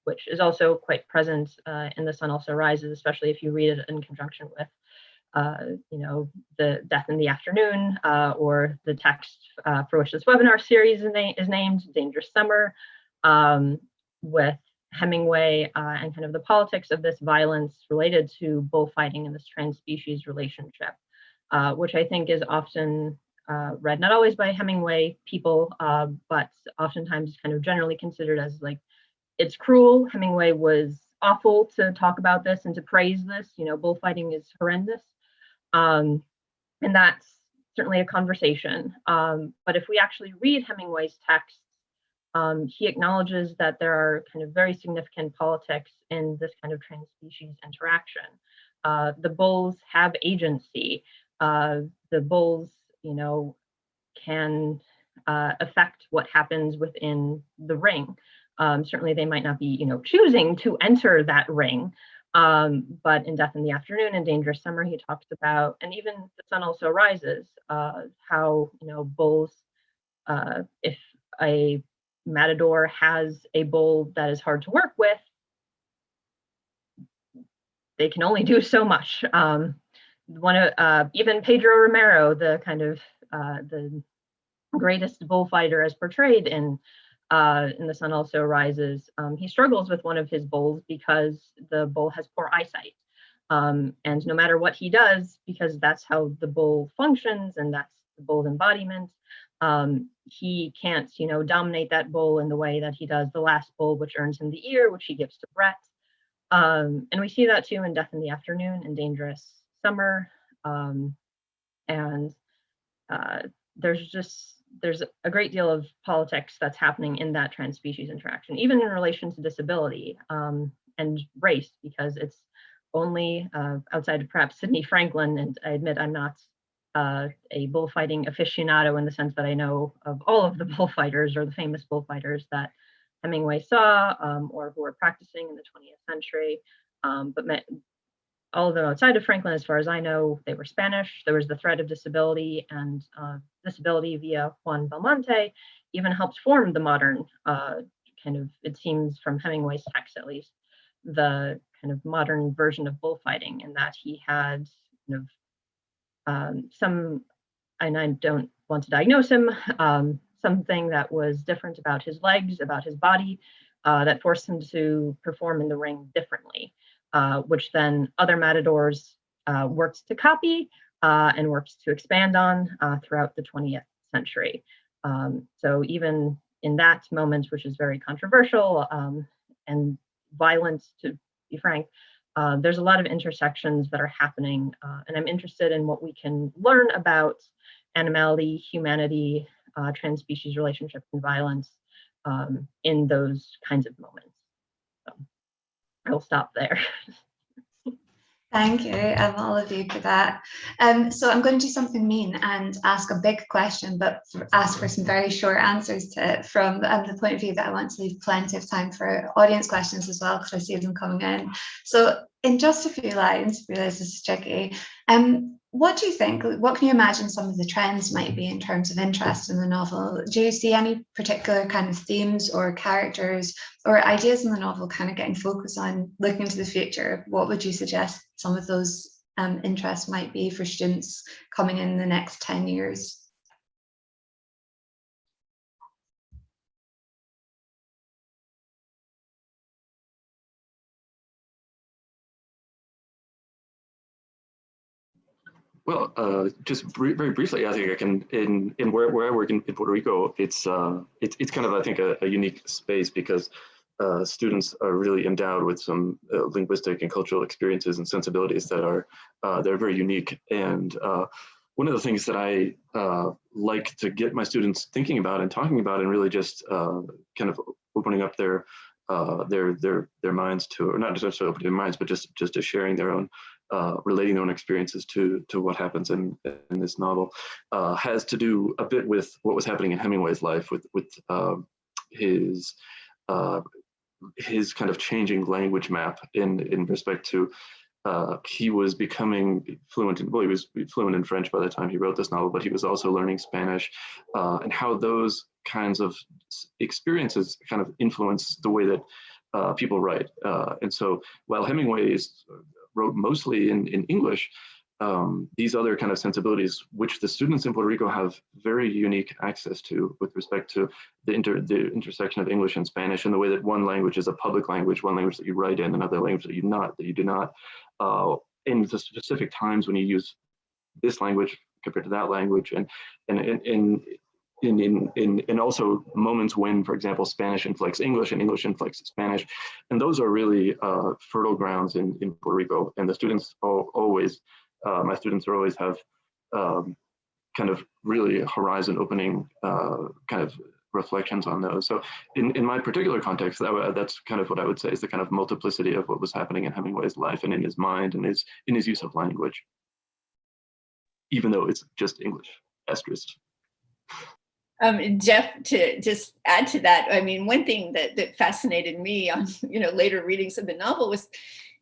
Which is also quite present in The Sun Also Rises, especially if you read it in conjunction with, the Death in the Afternoon, or the text for which this webinar series is named, Dangerous Summer, with Hemingway and kind of the politics of this violence related to bullfighting and this trans-species relationship, which I think is often read, not always by Hemingway people, but oftentimes kind of generally considered as like, it's cruel. Hemingway was awful to talk about this and to praise this. Bullfighting is horrendous. And that's certainly a conversation. But if we actually read Hemingway's texts, he acknowledges that there are kind of very significant politics in this kind of trans-species interaction. The bulls have agency. The bulls, can affect what happens within the ring. Certainly they might not be, choosing to enter that ring. But in Death in the Afternoon and Dangerous Summer, he talks about, and even The Sun Also Rises, how, bulls, if a matador has a bull that is hard to work with, they can only do so much. Even Pedro Romero, the kind of the greatest bullfighter as portrayed in The Sun Also Rises, he struggles with one of his bulls because the bull has poor eyesight. And no matter what he does, because that's how the bull functions and that's the bull's embodiment, he can't, dominate that bull in the way that he does the last bull, which earns him the ear, which he gives to Brett. And we see that too in Death in the Afternoon and Dangerous Summer. There's a great deal of politics that's happening in that trans-species interaction, even in relation to disability and race, because it's only outside of perhaps Sidney Franklin, and I admit I'm not a bullfighting aficionado in the sense that I know of all of the bullfighters or the famous bullfighters that Hemingway saw or who were practicing in the 20th century. But all of them outside of Franklin, as far as I know, they were Spanish. There was the threat of disability, and disability via Juan Belmonte even helped form the modern kind of, it seems from Hemingway's text at least, the kind of modern version of bullfighting, in that he had kind of some, and I don't want to diagnose him, something that was different about his legs, about his body, that forced him to perform in the ring differently, which then other matadors worked to copy and worked to expand on throughout the 20th century. So even in that moment, which is very controversial and violent, to be frank, there's a lot of intersections that are happening, and I'm interested in what we can learn about animality, humanity, trans-species relationships, and violence in those kinds of moments. So I'll stop there. Thank you, all of you, for that. So I'm going to do something mean and ask a big question, but ask for some very short answers to it from the point of view that I want to leave plenty of time for audience questions as well, because I see them coming in. So in just a few lines, I realize this is tricky. What do you think, what can you imagine some of the trends might be in terms of interest in the novel? Do you see any particular kind of themes or characters or ideas in the novel kind of getting focused on looking into the future? What would you suggest some of those interests might be for students coming in the next 10 years? Well, just very briefly, I think I can, in where I work in Puerto Rico, it's kind of, I think, a unique space, because students are really endowed with some linguistic and cultural experiences and sensibilities that are they're very unique. And one of the things that I like to get my students thinking about and talking about, and really just kind of opening up their minds to, or not necessarily opening their minds, but just to sharing their own, relating their own experiences to what happens in this novel, has to do a bit with what was happening in Hemingway's life, with his kind of changing language map in respect to he was becoming fluent in, well, he was fluent in French by the time he wrote this novel, but he was also learning Spanish, and how those kinds of experiences kind of influence the way that people write. And so while Hemingway wrote mostly in English, these other kind of sensibilities, which the students in Puerto Rico have very unique access to with respect to the intersection of English and Spanish, and the way that one language is a public language, one language that you write in, another language that you do not, in the specific times when you use this language compared to that language, and also moments when, for example, Spanish inflects English and English inflects Spanish, and those are really fertile grounds in Puerto Rico, and the students always. My students always have kind of really horizon opening kind of reflections on those. So in my particular context, that's kind of what I would say is the kind of multiplicity of what was happening in Hemingway's life and in his mind and in his use of language, even though it's just English, asterisk. Jeff, to just add to that, I mean, one thing that fascinated me on later readings of the novel was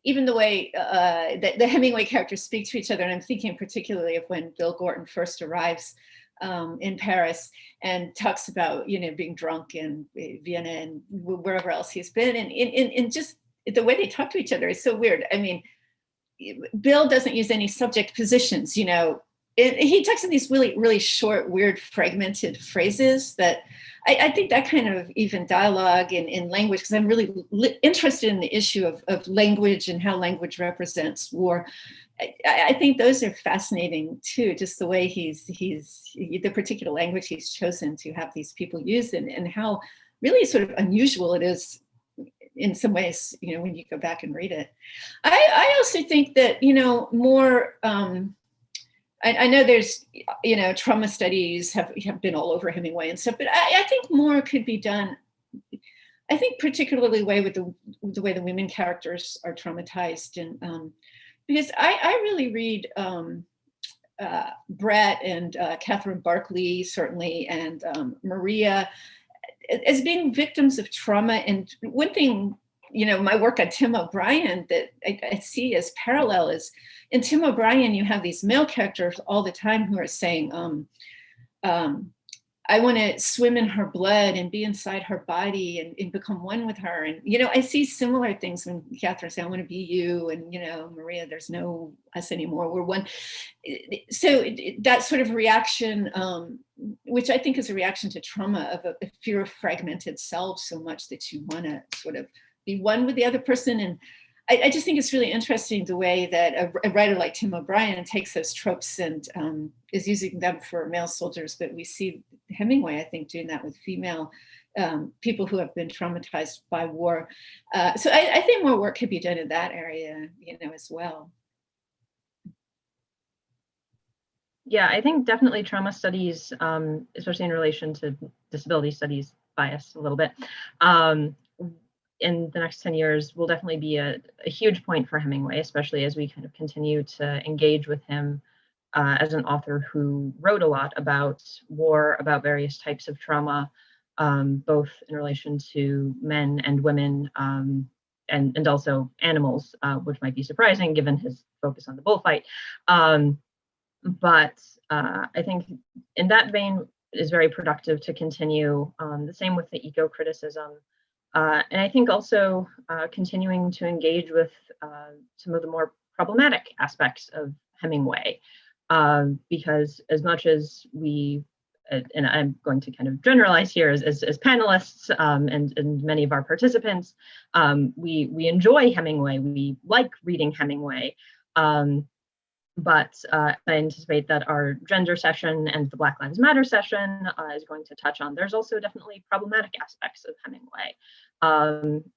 even the way that the Hemingway characters speak to each other. And I'm thinking particularly of when Bill Gorton first arrives in Paris and talks about, being drunk in Vienna and wherever else he's been. And just the way they talk to each other is so weird. I mean, Bill doesn't use any subject positions, he talks in these really, really short, weird, fragmented phrases that I think that kind of even dialogue in language, because I'm really interested in the issue of language and how language represents war. I think those are fascinating too, just the way he's the particular language he's chosen to have these people use and how really sort of unusual it is in some ways, when you go back and read it. I also think that, more, I know there's, trauma studies have been all over Hemingway and stuff, but I think more could be done. I think particularly with the way the women characters are traumatized, and because I really read Brett and Catherine Barkley certainly, and Maria as being victims of trauma. And one thing, my work on Tim O'Brien that I see as parallel is in Tim O'Brien, you have these male characters all the time who are saying, I want to swim in her blood and be inside her body and become one with her. And, I see similar things when Catherine says, I want to be you. And, Maria, there's no us anymore. We're one. So that sort of reaction, which I think is a reaction to trauma of a fear of fragmented self so much that you want to sort of be one with the other person. And I just think it's really interesting the way that a writer like Tim O'Brien takes those tropes and is using them for male soldiers, but we see Hemingway, I think, doing that with female people who have been traumatized by war. So I think more work could be done in that area, as well. Yeah, I think definitely trauma studies, especially in relation to disability studies, bias a little bit, in the next 10 years will definitely be a huge point for Hemingway, especially as we kind of continue to engage with him as an author who wrote a lot about war, about various types of trauma, both in relation to men and women, and also animals, which might be surprising given his focus on the bullfight. But I think in that vein it is very productive to continue. The same with the eco-criticism. And I think also continuing to engage with some of the more problematic aspects of Hemingway, because as much as we, and I'm going to kind of generalize here as panelists and many of our participants, we enjoy Hemingway, we like reading Hemingway, but I anticipate that our gender session and the Black Lives Matter session is going to touch on, there's also definitely problematic aspects of Hemingway.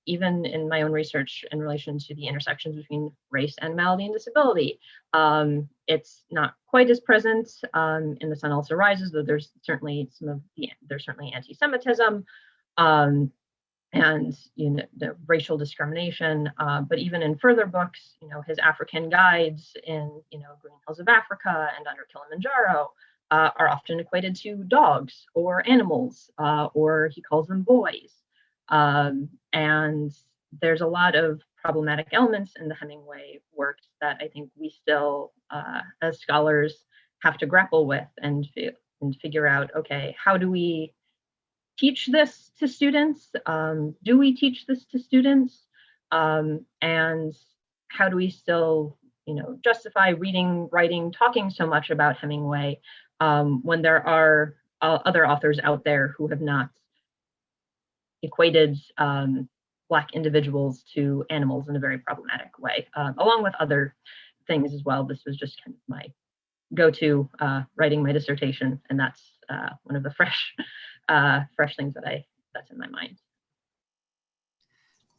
Even in my own research in relation to the intersections between race and malady and disability, it's not quite as present in The Sun Also Rises, though there's certainly anti-Semitism, and the racial discrimination, but even in further books, his African guides in Green Hills of Africa and Under Kilimanjaro are often equated to dogs or animals, or he calls them boys, and there's a lot of problematic elements in the Hemingway works that I think we still, as scholars, have to grapple with and figure out, okay, how do we teach this to students? Do we teach this to students? And how do we still, justify reading, writing, talking so much about Hemingway when there are other authors out there who have not equated Black individuals to animals in a very problematic way, along with other things as well. This was just kind of my go-to writing my dissertation, and that's one of the fresh things that's in my mind.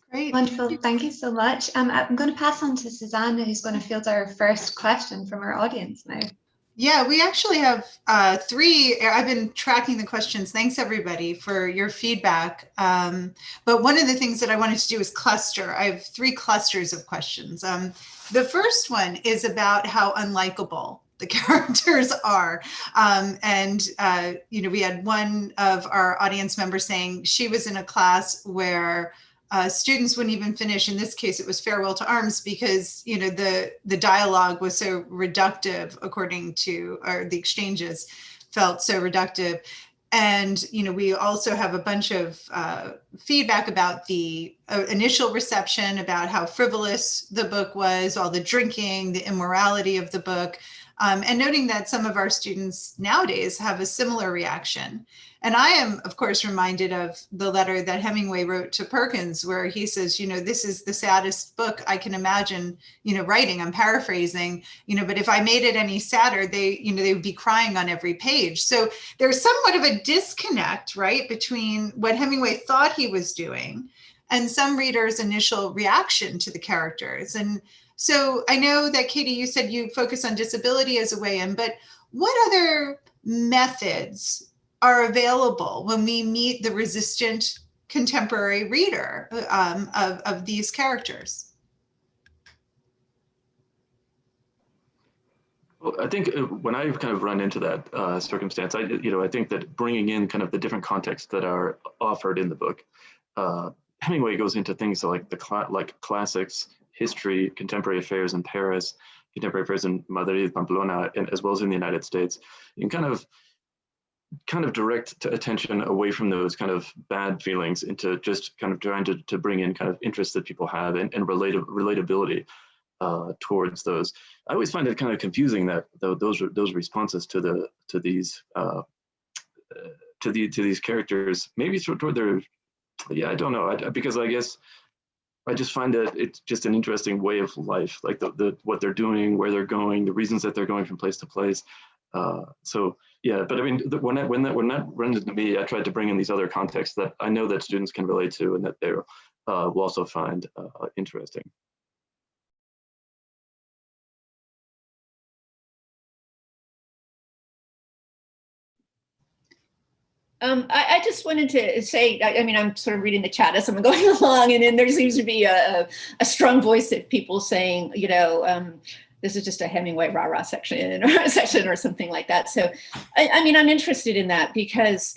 Great. Wonderful, thank you so much. I'm going to pass on to Susanne, who's going to field our first question from our audience now. Yeah, we actually have 3. I've been tracking the questions. Thanks everybody for your feedback. But one of the things that I wanted to do is cluster. I have 3 clusters of questions. The first one is about how unlikable the characters are. We had one of our audience members saying she was in a class where students wouldn't even finish. In this case, it was Farewell to Arms because, the dialogue was so reductive according to, or the exchanges felt so reductive. And, we also have a bunch of feedback about the initial reception, about how frivolous the book was, all the drinking, the immorality of the book, and noting that some of our students nowadays have a similar reaction. And I am, of course, reminded of the letter that Hemingway wrote to Perkins, where he says, this is the saddest book I can imagine, writing. I'm paraphrasing, but if I made it any sadder, they would be crying on every page. So there's somewhat of a disconnect, right, between what Hemingway thought he was doing and some readers' initial reaction to the characters. And so I know that, Katie, you said you focus on disability as a way in, but what other methods are available when we meet the resistant contemporary reader of these characters? Well, I think when I've kind of run into that circumstance, I think that bringing in kind of the different contexts that are offered in the book, Hemingway goes into things like classics, history, contemporary affairs in Paris, contemporary affairs in Madrid, Pamplona, and as well as in the United States, and kind of direct attention away from those kind of bad feelings into just kind of trying to bring in kind of interests that people have and relatability towards those. I always find it kind of confusing that those responses to these characters, maybe toward their, I don't know, because I guess I just find that it's just an interesting way of life, like what they're doing, where they're going, the reasons that they're going from place to place. So yeah, but I mean, when that runs into me, I tried to bring in these other contexts that I know that students can relate to and that they will also find interesting. I just wanted to say, I mean, I'm sort of reading the chat as I'm going along, and then there seems to be a strong voice of people saying, this is just a Hemingway rah-rah section or something like that. So, I mean, I'm interested in that because,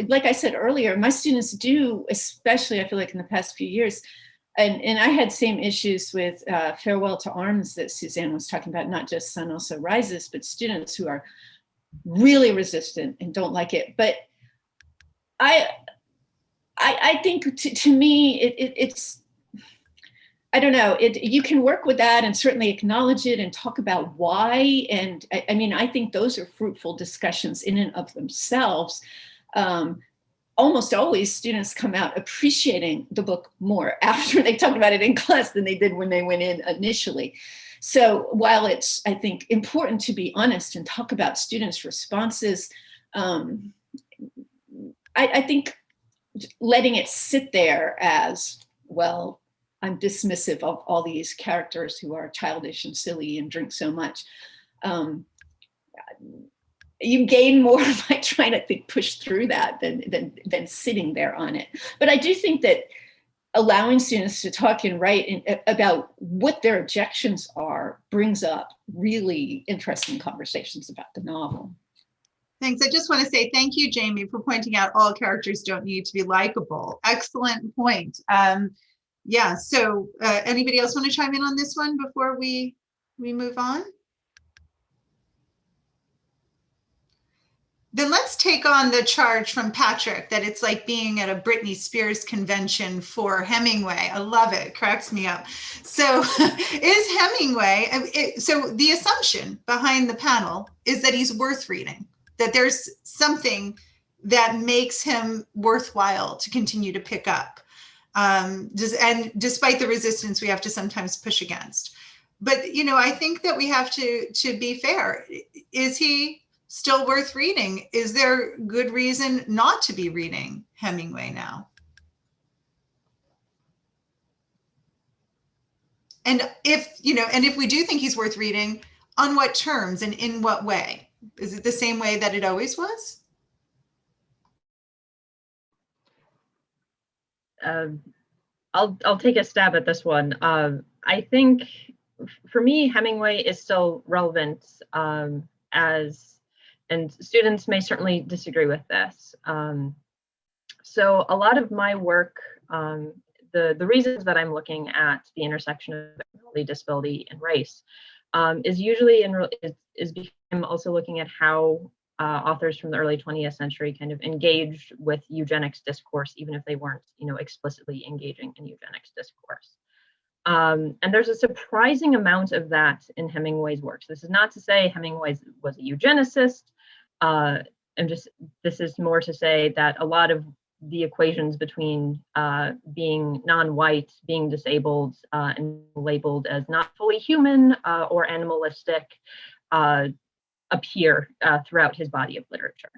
like I said earlier, my students do, especially I feel like in the past few years, and I had same issues with Farewell to Arms that Suzanne was talking about, not just Sun Also Rises, but students who are really resistant and don't like it. But I think to me, it's, I don't know, you can work with that and certainly acknowledge it and talk about why. And I mean, I think those are fruitful discussions in and of themselves. Almost always students come out appreciating the book more after they talked about it in class than they did when they went in initially. So while it's, I think, important to be honest and talk about students' responses, I think letting it sit there as, well, I'm dismissive of all these characters who are childish and silly and drink so much. You gain more by trying to push through that than sitting there on it. But I do think that allowing students to talk and write about what their objections are brings up really interesting conversations about the novel. Thanks. I just want to say thank you, Jamie, for pointing out all characters don't need to be likable. Excellent point. Yeah, so anybody else want to chime in on this one before we move on? Then let's take on the charge from Patrick that it's like being at a Britney Spears convention for Hemingway. I love it. It cracks me up. So is Hemingway, so the assumption behind the panel is that he's worth reading, that there's something that makes him worthwhile to continue to pick up. And despite the resistance we have to sometimes push against. But, you know, I think that we have to be fair. Is he still worth reading? Is there good reason not to be reading Hemingway now? And if we do think he's worth reading, on what terms and in what way? Is it the same way that it always was? I'll take a stab at this one. I think for me, Hemingway is still relevant and students may certainly disagree with this. So a lot of my work, the reasons that I'm looking at the intersection of disability and race is usually because I'm also looking at how authors from the early 20th century kind of engaged with eugenics discourse, even if they weren't, explicitly engaging in eugenics discourse. And there's a surprising amount of that in Hemingway's works. This is not to say Hemingway was a eugenicist. This is more to say that a lot of the equations between being non-white, being disabled, and labeled as not fully human or animalistic appear throughout his body of literature.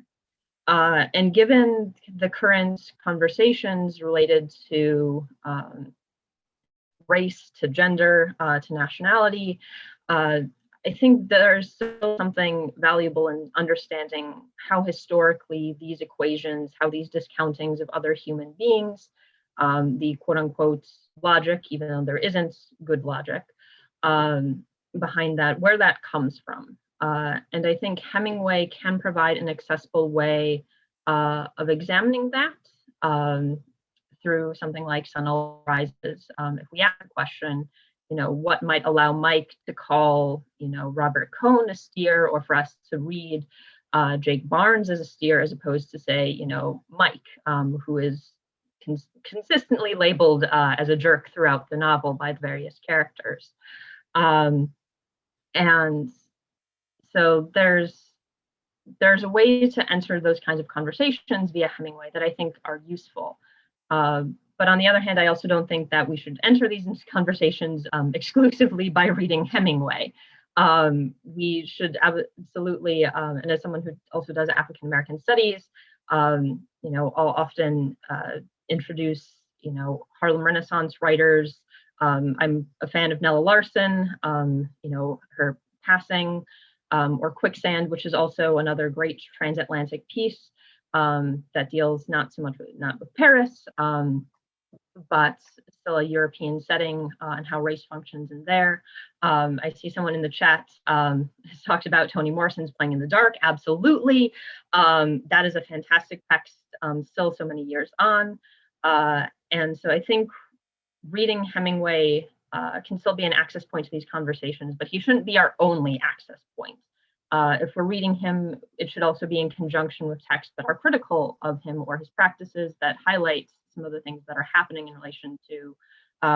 And given the current conversations related to race, to gender, to nationality, I think there's still something valuable in understanding how historically these equations, how these discountings of other human beings, the quote unquote logic, even though there isn't good logic behind that, where that comes from. And I think Hemingway can provide an accessible way of examining that through something like Sun All Rises. If we ask the question, what might allow Mike to call, Robert Cohn a steer, or for us to read Jake Barnes as a steer, as opposed to say, Mike, who is consistently labeled as a jerk throughout the novel by the various characters. And so there's a way to enter those kinds of conversations via Hemingway that I think are useful. But on the other hand, I also don't think that we should enter these conversations exclusively by reading Hemingway. We should absolutely, and as someone who also does African American studies, I'll often introduce, Harlem Renaissance writers. I'm a fan of Nella Larson, her Passing, or Quicksand, which is also another great transatlantic piece that deals not with Paris, but still a European setting and how race functions in there. I see someone in the chat has talked about Toni Morrison's Playing in the Dark. Absolutely. That is a fantastic text, still so many years on. And so I think reading Hemingway can still be an access point to these conversations, but he shouldn't be our only access point. If we're reading him, it should also be in conjunction with texts that are critical of him or his practices, that highlight some of the things that are happening in relation to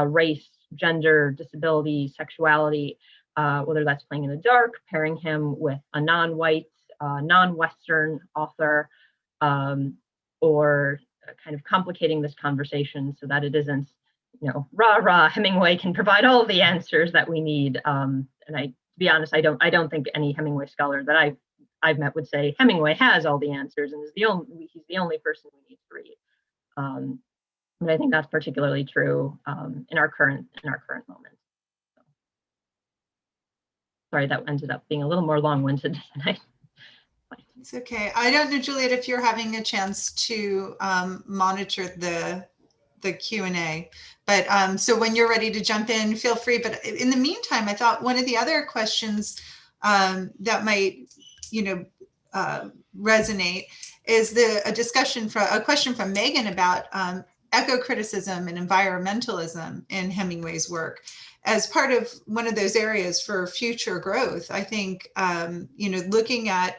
race, gender, disability, sexuality, whether that's Playing in the Dark, pairing him with a non-white, non-Western author, or kind of complicating this conversation so that it isn't, rah, Hemingway can provide all the answers that we need. And to be honest, I don't think any Hemingway scholar that I've met would say Hemingway has all the answers and he's the only person we need to read. But I think that's particularly true in our current moment. So, sorry, that ended up being a little more long-winded tonight. It's okay. I don't know, Juliet, if you're having a chance to monitor the Q&A, but so when you're ready to jump in, feel free. But in the meantime, I thought one of the other questions that might, resonate is a question from Megan about eco-criticism and environmentalism in Hemingway's work as part of one of those areas for future growth. I think, looking at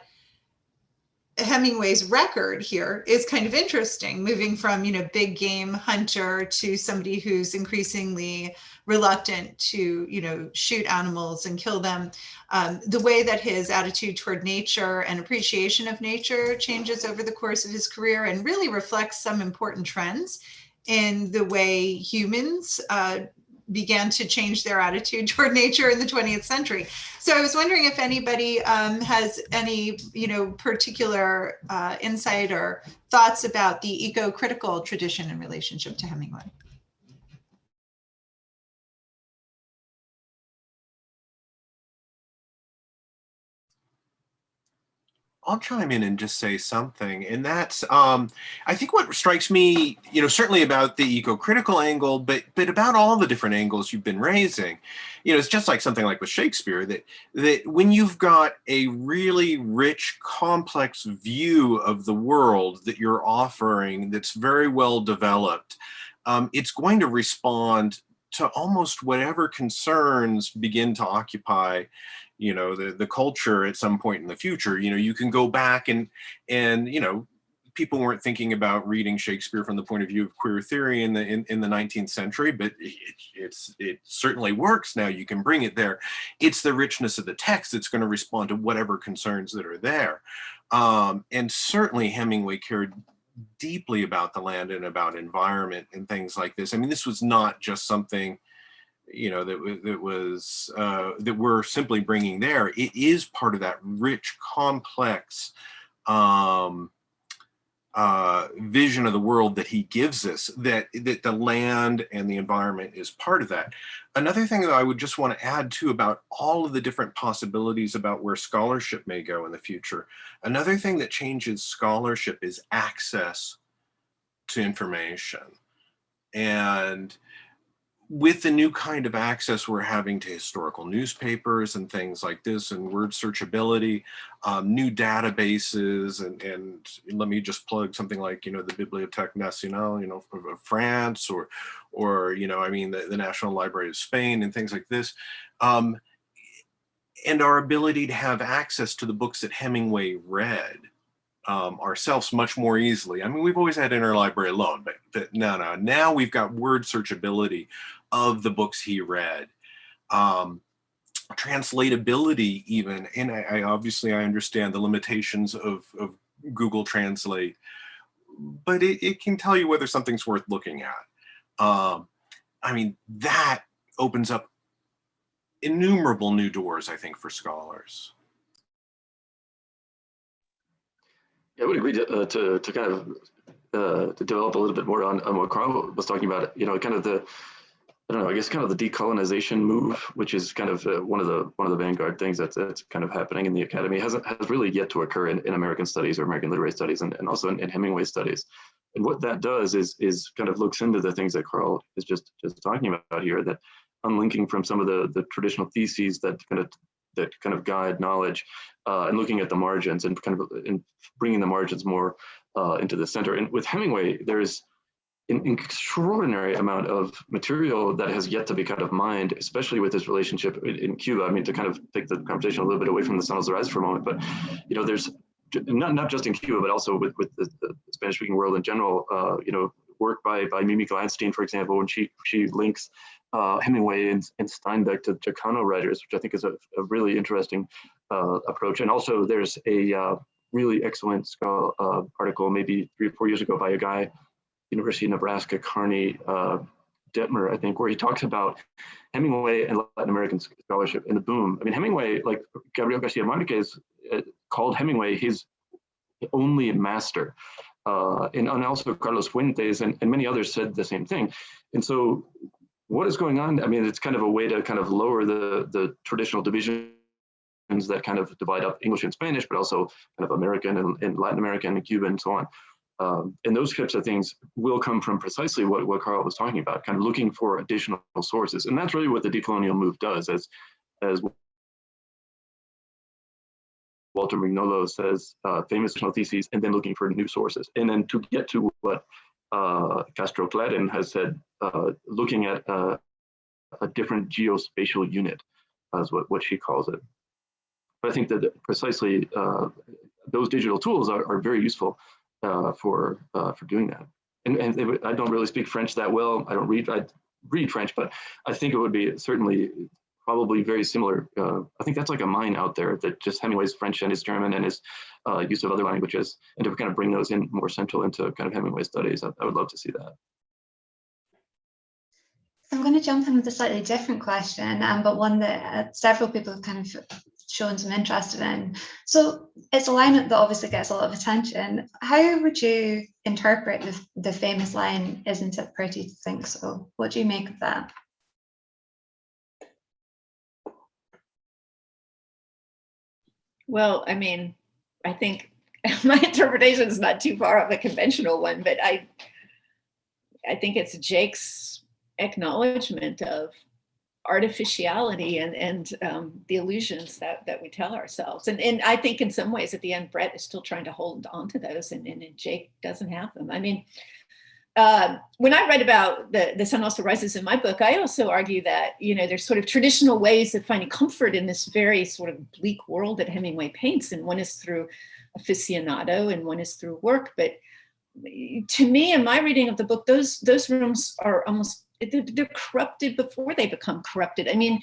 Hemingway's record here is kind of interesting, moving from, big game hunter to somebody who's increasingly reluctant to, shoot animals and kill them. The way that his attitude toward nature and appreciation of nature changes over the course of his career and really reflects some important trends in the way humans began to change their attitude toward nature in the 20th century. So I was wondering if anybody has any, particular insight or thoughts about the eco-critical tradition in relationship to Hemingway. I'll chime in and just say something, and that's I think what strikes me, certainly about the eco-critical angle, but about all the different angles you've been raising, it's just like something like with Shakespeare, that when you've got a really rich, complex view of the world that you're offering, that's very well developed, it's going to respond to almost whatever concerns begin to occupy the culture at some point in the future. You can go back and people weren't thinking about reading Shakespeare from the point of view of queer theory in the 19th century, but it certainly works now. You can bring it there. It's the richness of the text that's going to respond to whatever concerns that are there. And certainly Hemingway cared deeply about the land and about environment and things like this. I mean, this was not just something that we're simply bringing there. It is part of that rich, complex vision of the world that he gives us, that the land and the environment is part of that. Another thing that I would just want to add too about all of the different possibilities about where scholarship may go in the future. Another thing that changes scholarship is access to information. And with the new kind of access we're having to historical newspapers and things like this, and word searchability, new databases, and let me just plug something like, the Bibliothèque Nationale, of France, or the National Library of Spain and things like this, and our ability to have access to the books that Hemingway read ourselves much more easily. I mean, we've always had interlibrary loan, but no, now we've got word searchability of the books he read, translatability even, and I obviously understand the limitations of Google Translate, but it can tell you whether something's worth looking at. I mean, that opens up innumerable new doors, I think, for scholars. Yeah, I would agree to kind of to develop a little bit more on what Carl was talking about. Kind of the, I don't know, I guess kind of the decolonization move, which is kind of one of the vanguard things that's kind of happening in the academy, has really yet to occur in American studies or American literary studies, and also in Hemingway studies. And what that does is kind of looks into the things that Carl is just talking about here, that unlinking from some of the traditional theses that kind of guide knowledge, and looking at the margins and kind of bringing the margins more into the center. And with Hemingway, there's an extraordinary amount of material that has yet to be kind of mined, especially with his relationship in Cuba. I mean, to kind of take the conversation a little bit away from the Sun of the Rise for a moment, but there's not just in Cuba, but also with the Spanish-speaking world in general. Work by Mimi Gladstein, for example, when she links Hemingway and Steinbeck to Chicano writers, which I think is a really interesting approach. And also there's a really excellent article maybe 3 or 4 years ago by a guy, University of Nebraska, Carney Detmer, I think, where he talks about Hemingway and Latin American scholarship and the boom. I mean, Hemingway, like Gabriel Garcia Marquez, called Hemingway his only master. And also Carlos Fuentes and many others said the same thing. And so what is going on? I mean, it's kind of a way to kind of lower the traditional divisions that kind of divide up English and Spanish, but also kind of American and Latin American and Cuban and so on. And those types of things will come from precisely what Carl was talking about, kind of looking for additional sources. And that's really what the decolonial move does, as Walter Mignolo says, famous theses, and then looking for new sources. And then to get to what Castro Claren has said, looking at a different geospatial unit, as what she calls it. But I think that precisely those digital tools are very useful for doing that. And I don't really speak French that well. I read French, but I think it would be certainly probably very similar. I think that's like a mine out there, that just Hemingway's French and his German and his use of other languages, and to kind of bring those in more central into kind of Hemingway studies. I would love to see that. I'm going to jump in with a slightly different question, but one that several people have kind of shown some interest in. So it's a line that obviously gets a lot of attention. How would you interpret the famous line, "Isn't it pretty to think so?" What do you make of that? Well, I mean, I think my interpretation is not too far off a conventional one, but I think it's Jake's acknowledgement of artificiality and the illusions that we tell ourselves. And I think in some ways at the end, Brett is still trying to hold on to those, and Jake doesn't have them. I mean, when I read about the sun also rises in my book, I also argue that, you know, there's sort of traditional ways of finding comfort in this very sort of bleak world that Hemingway paints. And one is through aficionado and one is through work. But to me, in my reading of the book, those rooms are almost, they're corrupted before they become corrupted. I mean,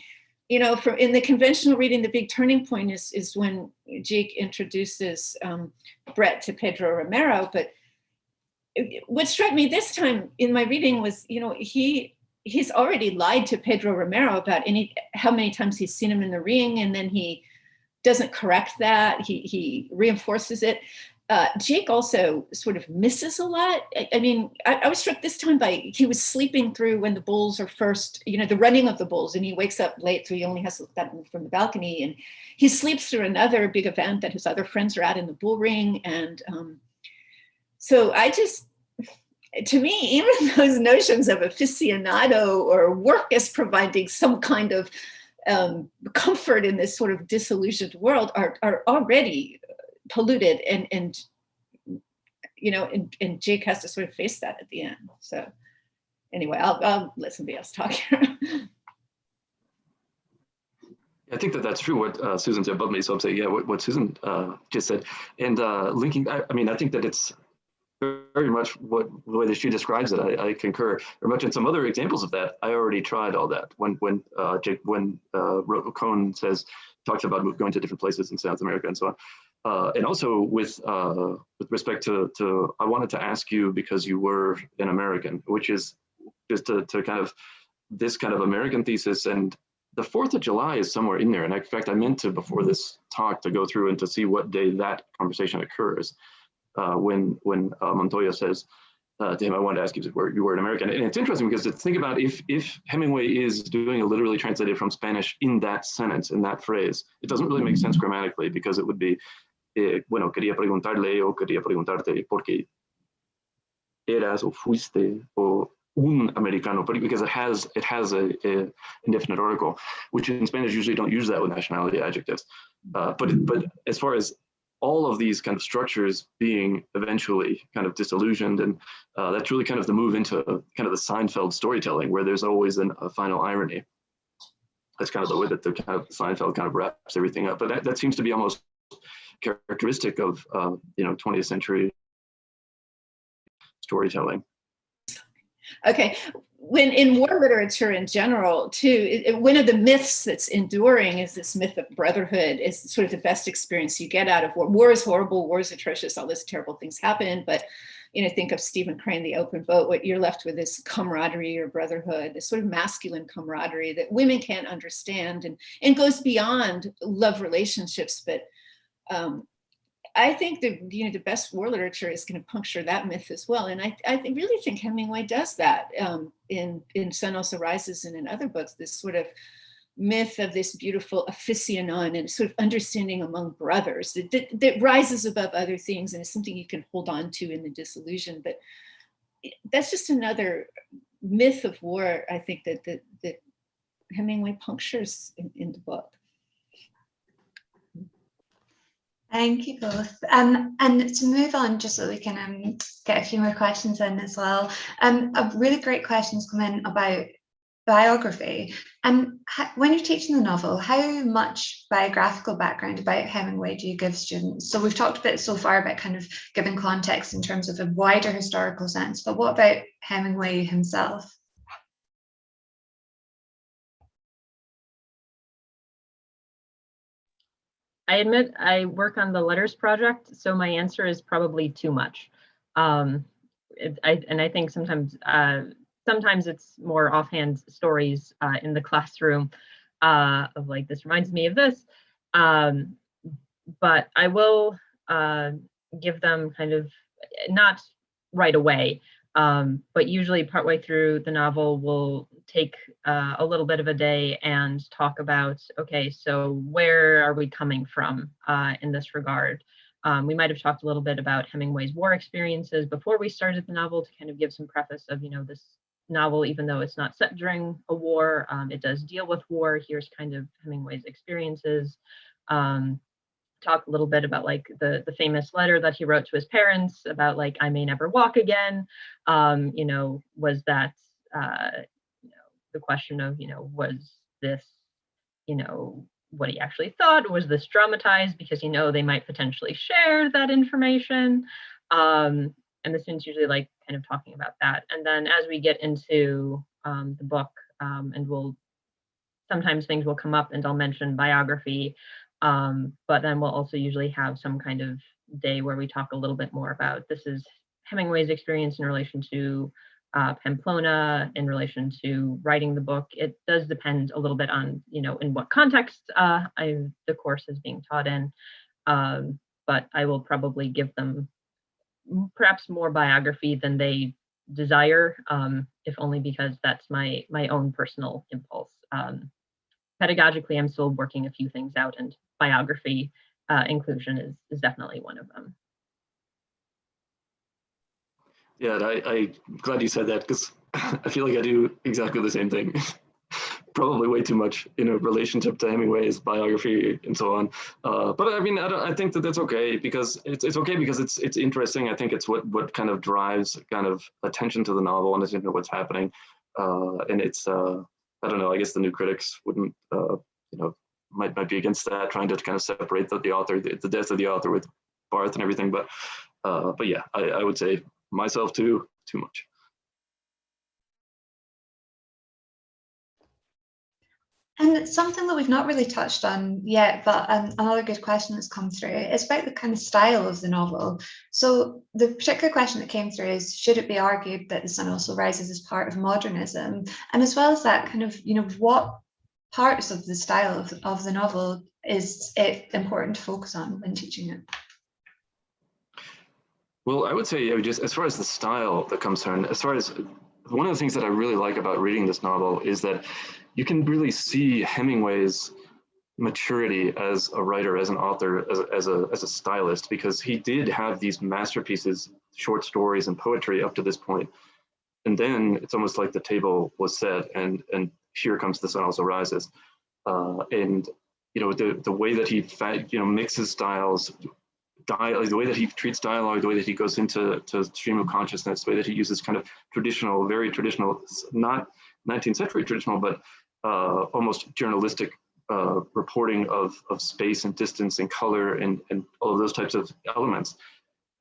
you know, in the conventional reading, the big turning point is when Jake introduces Brett to Pedro Romero. But what struck me this time in my reading was, you know, he's already lied to Pedro Romero about how many times he's seen him in the ring, and then he doesn't correct that. He reinforces it. Jake also sort of misses a lot. I mean, I was struck this time by, he was sleeping through when the bulls are first, you know, the running of the bulls, and he wakes up late, so he only has to look at them from the balcony, and he sleeps through another big event that his other friends are at in the bull ring. And so to me, even those notions of aficionado or work as providing some kind of comfort in this sort of disillusioned world are already polluted, and you know, and Jake has to sort of face that at the end. So anyway, I'll let somebody else talk here. I think that's true what Susan said above me, so I'm saying, yeah, what Susan just said. And linking, I mean, I think that it's very much the way that she describes it, I concur very much. And some other examples of that, I already tried all that. When Cohn talks about going to different places in South America and so on. And also with respect to, I wanted to ask you because you were an American, which is just to kind of this kind of American thesis. And the 4th of July is somewhere in there. And in fact, I meant to, before this talk, to go through and to see what day that conversation occurs. When Montoya says to him, I wanted to ask you you were an American. And it's interesting because to think about if Hemingway is doing a literally translated from Spanish in that sentence, in that phrase, it doesn't really make sense grammatically, because it would be, bueno, quería preguntarle o quería preguntarte porque eras o fuiste o un americano, but because it has a indefinite article, which in Spanish usually don't use that with nationality adjectives. But as far as all of these kind of structures being eventually kind of disillusioned, and that's really kind of the move into kind of the Seinfeld storytelling, where there's always a final irony. That's kind of the way that the kind of Seinfeld kind of wraps everything up. But that seems to be almost characteristic of 20th century storytelling. Okay, when in war literature in general, too, one of the myths that's enduring is this myth of brotherhood is sort of the best experience you get out of war. War is horrible, war is atrocious, all these terrible things happen, but think of Stephen Crane, The Open Boat, what you're left with is camaraderie or brotherhood, this sort of masculine camaraderie that women can't understand, and goes beyond love relationships. But I think that the best war literature is going to puncture that myth as well. And I really think Hemingway does that in Sun Also Rises and in other books, this sort of myth of this beautiful aficionon and sort of understanding among brothers that rises above other things and is something you can hold on to in the disillusion. But that's just another myth of war, I think, that Hemingway punctures in the book. Thank you both. And to move on, just so we can get a few more questions in as well. A really great questions come in about biography. And when you're teaching the novel, how much biographical background about Hemingway do you give students? So we've talked a bit so far about kind of giving context in terms of a wider historical sense, but what about Hemingway himself? I admit I work on the letters project, so my answer is probably too much. I think sometimes it's more offhand stories in the classroom of like, this reminds me of this. But I will give them kind of, not right away, but usually partway through the novel, we'll take a little bit of a day and talk about, okay, so where are we coming from in this regard? We might have talked a little bit about Hemingway's war experiences before we started the novel to kind of give some preface of, this novel, even though it's not set during a war, it does deal with war. Here's kind of Hemingway's experiences. Talk a little bit about like the famous letter that he wrote to his parents about like, I may never walk again. Was that, the question of, was this, what he actually thought? Was this dramatized because, they might potentially share that information? And the students usually like kind of talking about that. And then as we get into the book, and sometimes things will come up and I'll mention biography, but then we'll also usually have some kind of day where we talk a little bit more about, this is Hemingway's experience in relation to Pamplona, in relation to writing the book. It does depend a little bit on, in what context the course is being taught in, but I will probably give them perhaps more biography than they desire, if only because that's my own personal impulse. Pedagogically, I'm still working a few things out, and biography inclusion is definitely one of them. Yeah, I'm glad you said that, because I feel like I do exactly the same thing. Probably way too much in a relationship to Hemingway's biography and so on. But I mean, I think that's okay, because it's okay because it's interesting. I think it's what kind of drives kind of attention to the novel and attention to what's happening. And it's I don't know. I guess the new critics wouldn't might be against that, trying to kind of separate the author, the death of the author with Barth and everything. But yeah, I would say myself too much. And something that we've not really touched on yet, but another good question that's come through is about the kind of style of the novel. So the particular question that came through is, should it be argued that The Sun Also Rises is part of modernism? And as well as that, kind of, what parts of the style of the novel is it important to focus on when teaching it? Well, I would say, just as far as the style that comes from, as far as one of the things that I really like about reading this novel is that you can really see Hemingway's maturity as a writer, as an author, as a stylist, because he did have these masterpieces, short stories and poetry up to this point. And then it's almost like the table was set, and here comes The Sun Also Rises. And the way that he mixes styles, the way that he treats dialogue, the way that he goes into stream of consciousness, the way that he uses kind of traditional, very traditional, not 19th century traditional, but almost journalistic reporting of space and distance and color and all of those types of elements.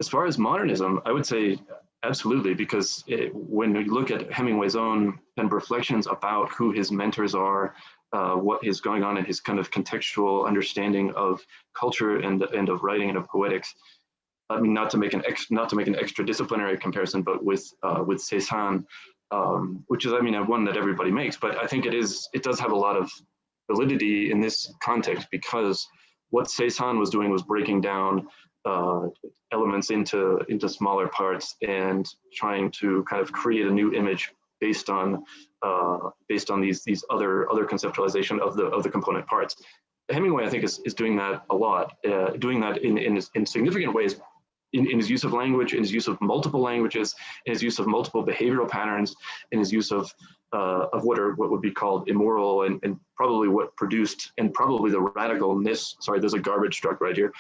As far as modernism, I would say absolutely, because when you look at Hemingway's own kind of reflections about who his mentors are, what is going on in his kind of contextual understanding of culture and of writing and of poetics. I mean, not to make an extra disciplinary comparison, but with Cézanne, which is, I mean, one that everybody makes, but I think it does have a lot of validity in this context, because what Cézanne was doing was breaking down elements into smaller parts and trying to kind of create a new image based on these other conceptualization of the component parts. Hemingway, I think, is doing that a lot, doing that in significant ways in his use of language, in his use of multiple languages, in his use of multiple behavioral patterns, in his use of what would be called immoral and probably what produced, and probably the radicalness. Sorry, there's a garbage truck right here.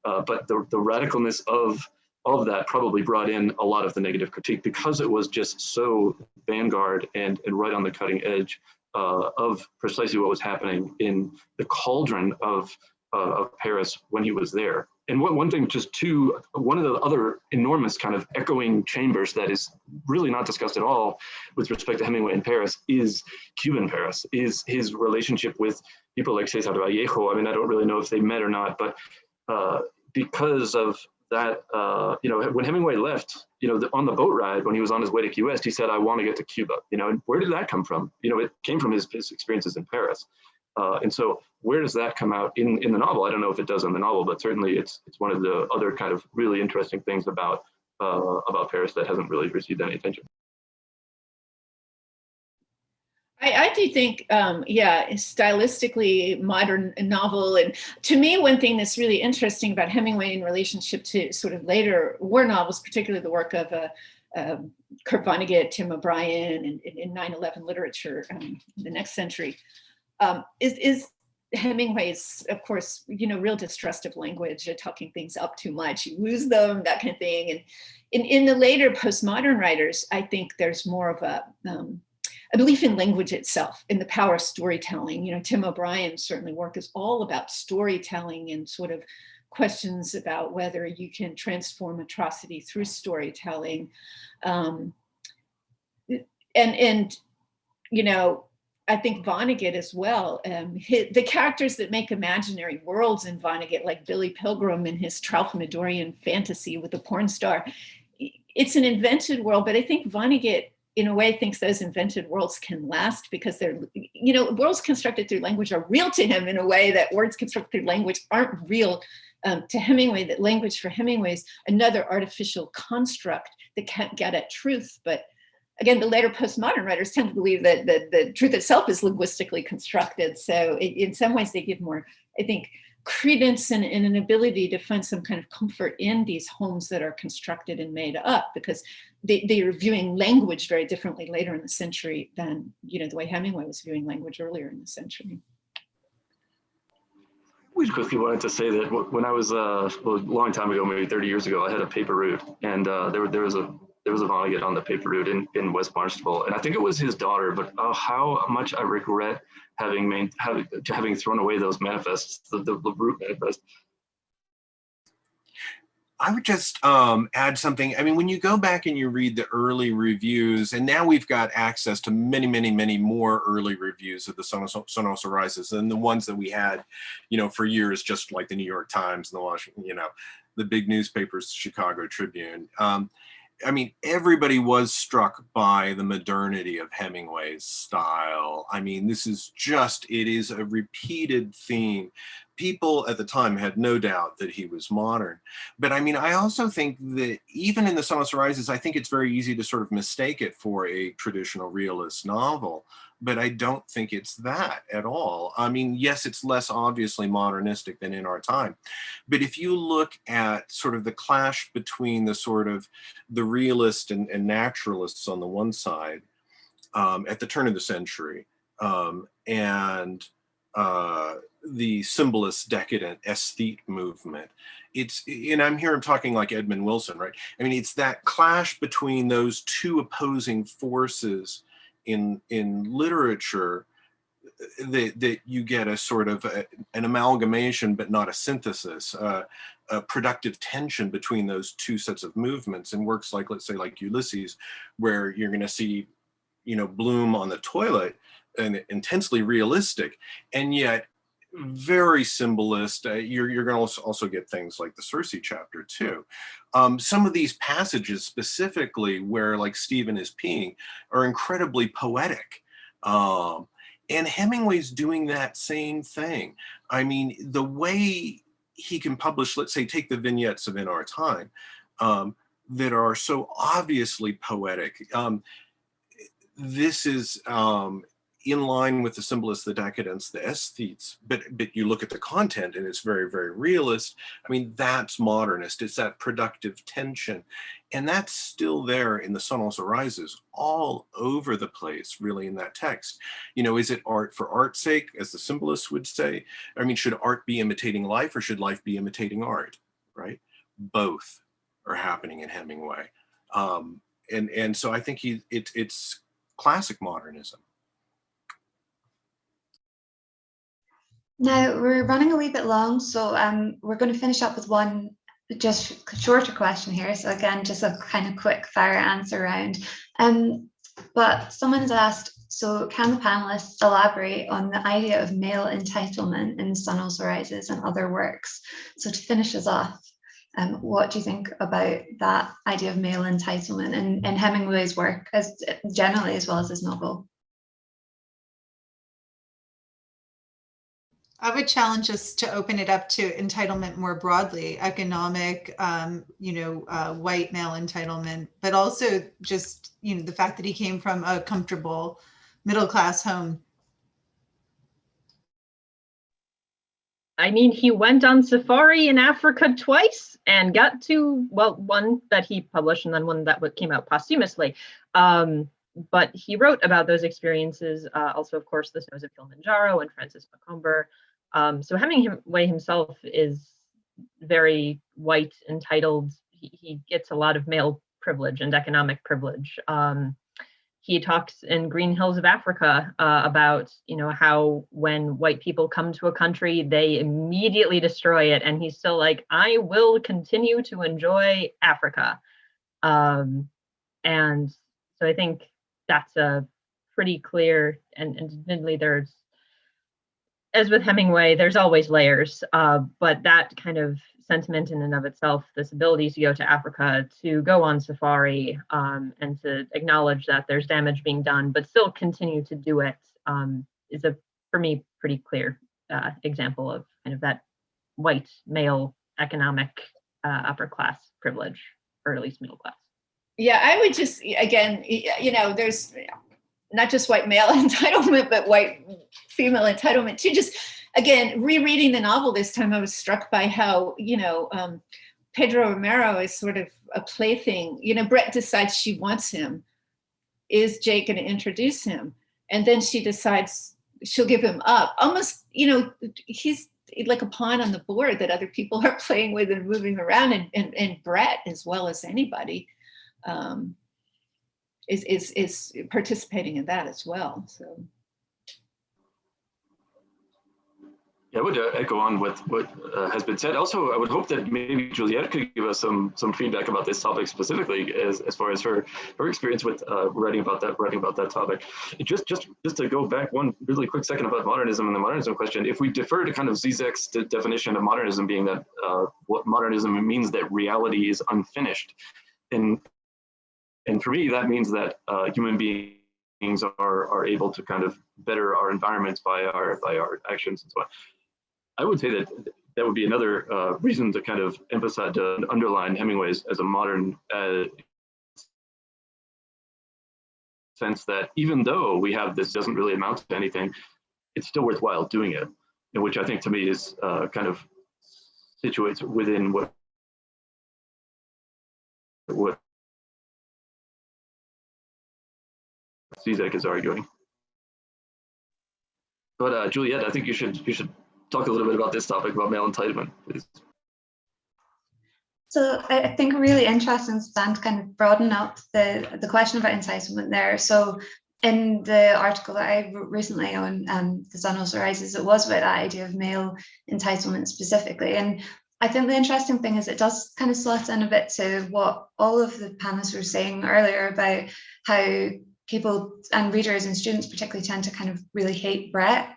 but the radicalness of that probably brought in a lot of the negative critique because it was just so vanguard and right on the cutting edge of precisely what was happening in the cauldron of Paris when he was there. And one thing, one of the other enormous kind of echoing chambers that is really not discussed at all with respect to Hemingway in Paris is Cuban Paris, is his relationship with people like Cesar Vallejo. I mean, I don't really know if they met or not, but because of that, when Hemingway left, on the boat ride, when he was on his way to Key West, he said, I want to get to Cuba, and where did that come from? It came from his experiences in Paris. And so where does that come out in the novel? I don't know if it does in the novel, but certainly it's one of the other kind of really interesting things about Paris that hasn't really received any attention. I do think, stylistically modern novel. And to me, one thing that's really interesting about Hemingway in relationship to sort of later war novels, particularly the work of Kurt Vonnegut, Tim O'Brien, and in 9/11 literature in the next century, is Hemingway's, of course, real distrust of language, talking things up too much, you lose them, that kind of thing. And in the later postmodern writers, I think there's more of a belief in language itself, in the power of storytelling. Tim O'Brien's certainly work is all about storytelling and sort of questions about whether you can transform atrocity through storytelling. I think Vonnegut as well, the characters that make imaginary worlds in Vonnegut, like Billy Pilgrim and his Tralfamadorian fantasy with the porn star, it's an invented world, but I think Vonnegut, in a way, thinks those invented worlds can last because they're, worlds constructed through language are real to him in a way that words constructed through language aren't real to Hemingway, that language for Hemingway is another artificial construct that can't get at truth. But again, the later postmodern writers tend to believe that the truth itself is linguistically constructed. So in some ways they give more, I think, credence and an ability to find some kind of comfort in these homes that are constructed and made up, because they are viewing language very differently later in the century than the way Hemingway was viewing language earlier in the century. We quickly wanted to say that when I was a long time ago, maybe 30 years ago, I had a paper route, and there was a Vonnegut on the paper route in West Barnstable, and I think it was his daughter. But how much I regret having thrown away those manifests, the route manifest. I would just add something. I mean, when you go back and you read the early reviews, and now we've got access to many, many, many more early reviews of the Sonos Arises than the ones that we had, for years, just like the New York Times and the Washington, the big newspapers, Chicago Tribune. I mean, everybody was struck by the modernity of Hemingway's style. I mean, it is a repeated theme. People at the time had no doubt that he was modern. But I mean, I also think that even in the Sonos Arises, I think it's very easy to sort of mistake it for a traditional realist novel. But I don't think it's that at all. I mean, yes, it's less obviously modernistic than in our time. But if you look at sort of the clash between the sort of the realist and naturalists on the one side at the turn of the century and the symbolist decadent aesthete movement, I'm talking like Edmund Wilson, right? I mean, it's that clash between those two opposing forces in literature that you get a sort of an amalgamation, but not a synthesis, a productive tension between those two sets of movements. In works like, let's say, like Ulysses, where you're going to see, Bloom on the toilet, and intensely realistic, and yet very symbolist. You're going to also get things like the Circe chapter too. Some of these passages specifically where like Stephen is peeing are incredibly poetic. And Hemingway's doing that same thing. I mean, the way he can publish, let's say, take the vignettes of In Our Time that are so obviously poetic. This is in line with the symbolists, the decadents, the aesthetes, but you look at the content and it's very, very realist. I mean, that's modernist. It's that productive tension. And that's still there in the Sonos Arises all over the place, really, in that text. Is it art for art's sake, as the symbolists would say? I mean, should art be imitating life, or should life be imitating art? right? Both are happening in Hemingway. And so I think it's classic modernism. Now we're running a wee bit long, so we're going to finish up with one just shorter question here. So again, just a kind of quick fire answer round. But someone's asked, so can the panelists elaborate on the idea of male entitlement in Sun Also Rises and other works? So to finish us off, what do you think about that idea of male entitlement in Hemingway's work, as generally as well as his novel? I would challenge us to open it up to entitlement more broadly, economic, white male entitlement, but also just, the fact that he came from a comfortable middle-class home. I mean, he went on safari in Africa twice and got to, well, one that he published and then one that came out posthumously. But he wrote about those experiences. Also, of course, The Snows of Kilimanjaro and Francis Macomber. So Hemingway himself is very white, entitled. He gets a lot of male privilege and economic privilege. He talks in Green Hills of Africa about, how when white people come to a country, they immediately destroy it. And he's still like, I will continue to enjoy Africa. And so I think that's a pretty clear, and admittedly there's, as with Hemingway, there's always layers, but that kind of sentiment in and of itself, this ability to go to Africa, to go on safari, and to acknowledge that there's damage being done, but still continue to do it, is for me, pretty clear example of kind of that white male economic upper class privilege, or at least middle class. Yeah, I would just, again, there's not just white male entitlement, but white female entitlement too. Just, again, rereading the novel this time, I was struck by how, Pedro Romero is sort of a plaything. Brett decides she wants him. Is Jake going to introduce him? And then she decides she'll give him up. Almost, he's like a pawn on the board that other people are playing with and moving around. And Brett, as well as anybody, is participating in that as well. So yeah, I would echo on what has been said. Also, I would hope that maybe Juliet could give us some feedback about this topic specifically, as far as her experience with writing about that topic. Just to go back one really quick second about modernism and the modernism question. If we defer to kind of Zizek's definition of modernism being that what modernism means that reality is unfinished, and for me, that means that human beings are able to kind of better our environments by our actions and so on. I would say that would be another reason to kind of emphasize, to underline Hemingway as a modern sense that even though we have this doesn't really amount to anything, it's still worthwhile doing it, which I think to me is kind of situates within what Zizek is arguing. But Juliet, I think you should talk a little bit about this topic about male entitlement, please. So I think really interesting to kind of broaden up the question about entitlement there. So in the article that I wrote recently on The Sun Also Rises, it was about that idea of male entitlement specifically. And I think the interesting thing is it does kind of slot in a bit to what all of the panelists were saying earlier about how people and readers and students particularly tend to kind of really hate Brett.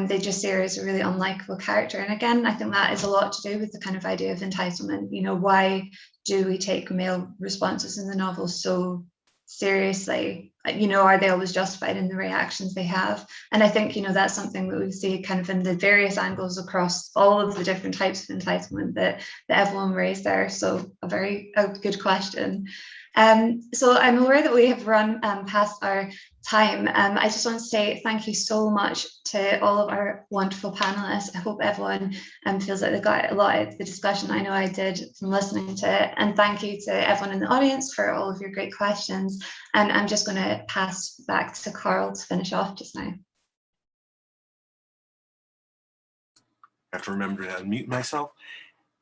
They just see her as a really unlikable character. And again, I think that is a lot to do with the kind of idea of entitlement. Why do we take male responses in the novel so seriously? Are they always justified in the reactions they have? And I think, that's something that we see kind of in the various angles across all of the different types of entitlement that everyone raised there. So a good question. So I'm aware that we have run past our time. I just want to say thank you so much to all of our wonderful panelists. I hope everyone feels like they got a lot out of the discussion. I know I did from listening to it. And thank you to everyone in the audience for all of your great questions. And I'm just going to pass back to Carl to finish off just now. I have to remember to unmute myself.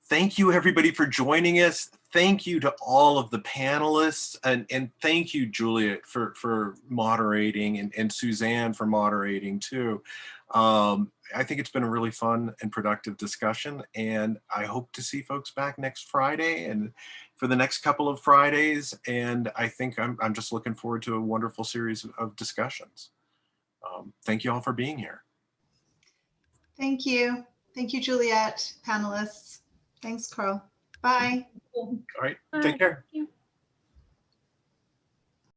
Thank you, everybody, for joining us. Thank you to all of the panelists, and thank you, Juliet, for moderating, and Suzanne for moderating too. I think it's been a really fun and productive discussion, and I hope to see folks back next Friday and for the next couple of Fridays. And I think I'm just looking forward to a wonderful series of discussions. Thank you all for being here. Thank you. Thank you, Juliet, panelists. Thanks, Carl. Bye. All right, take care. Thank you.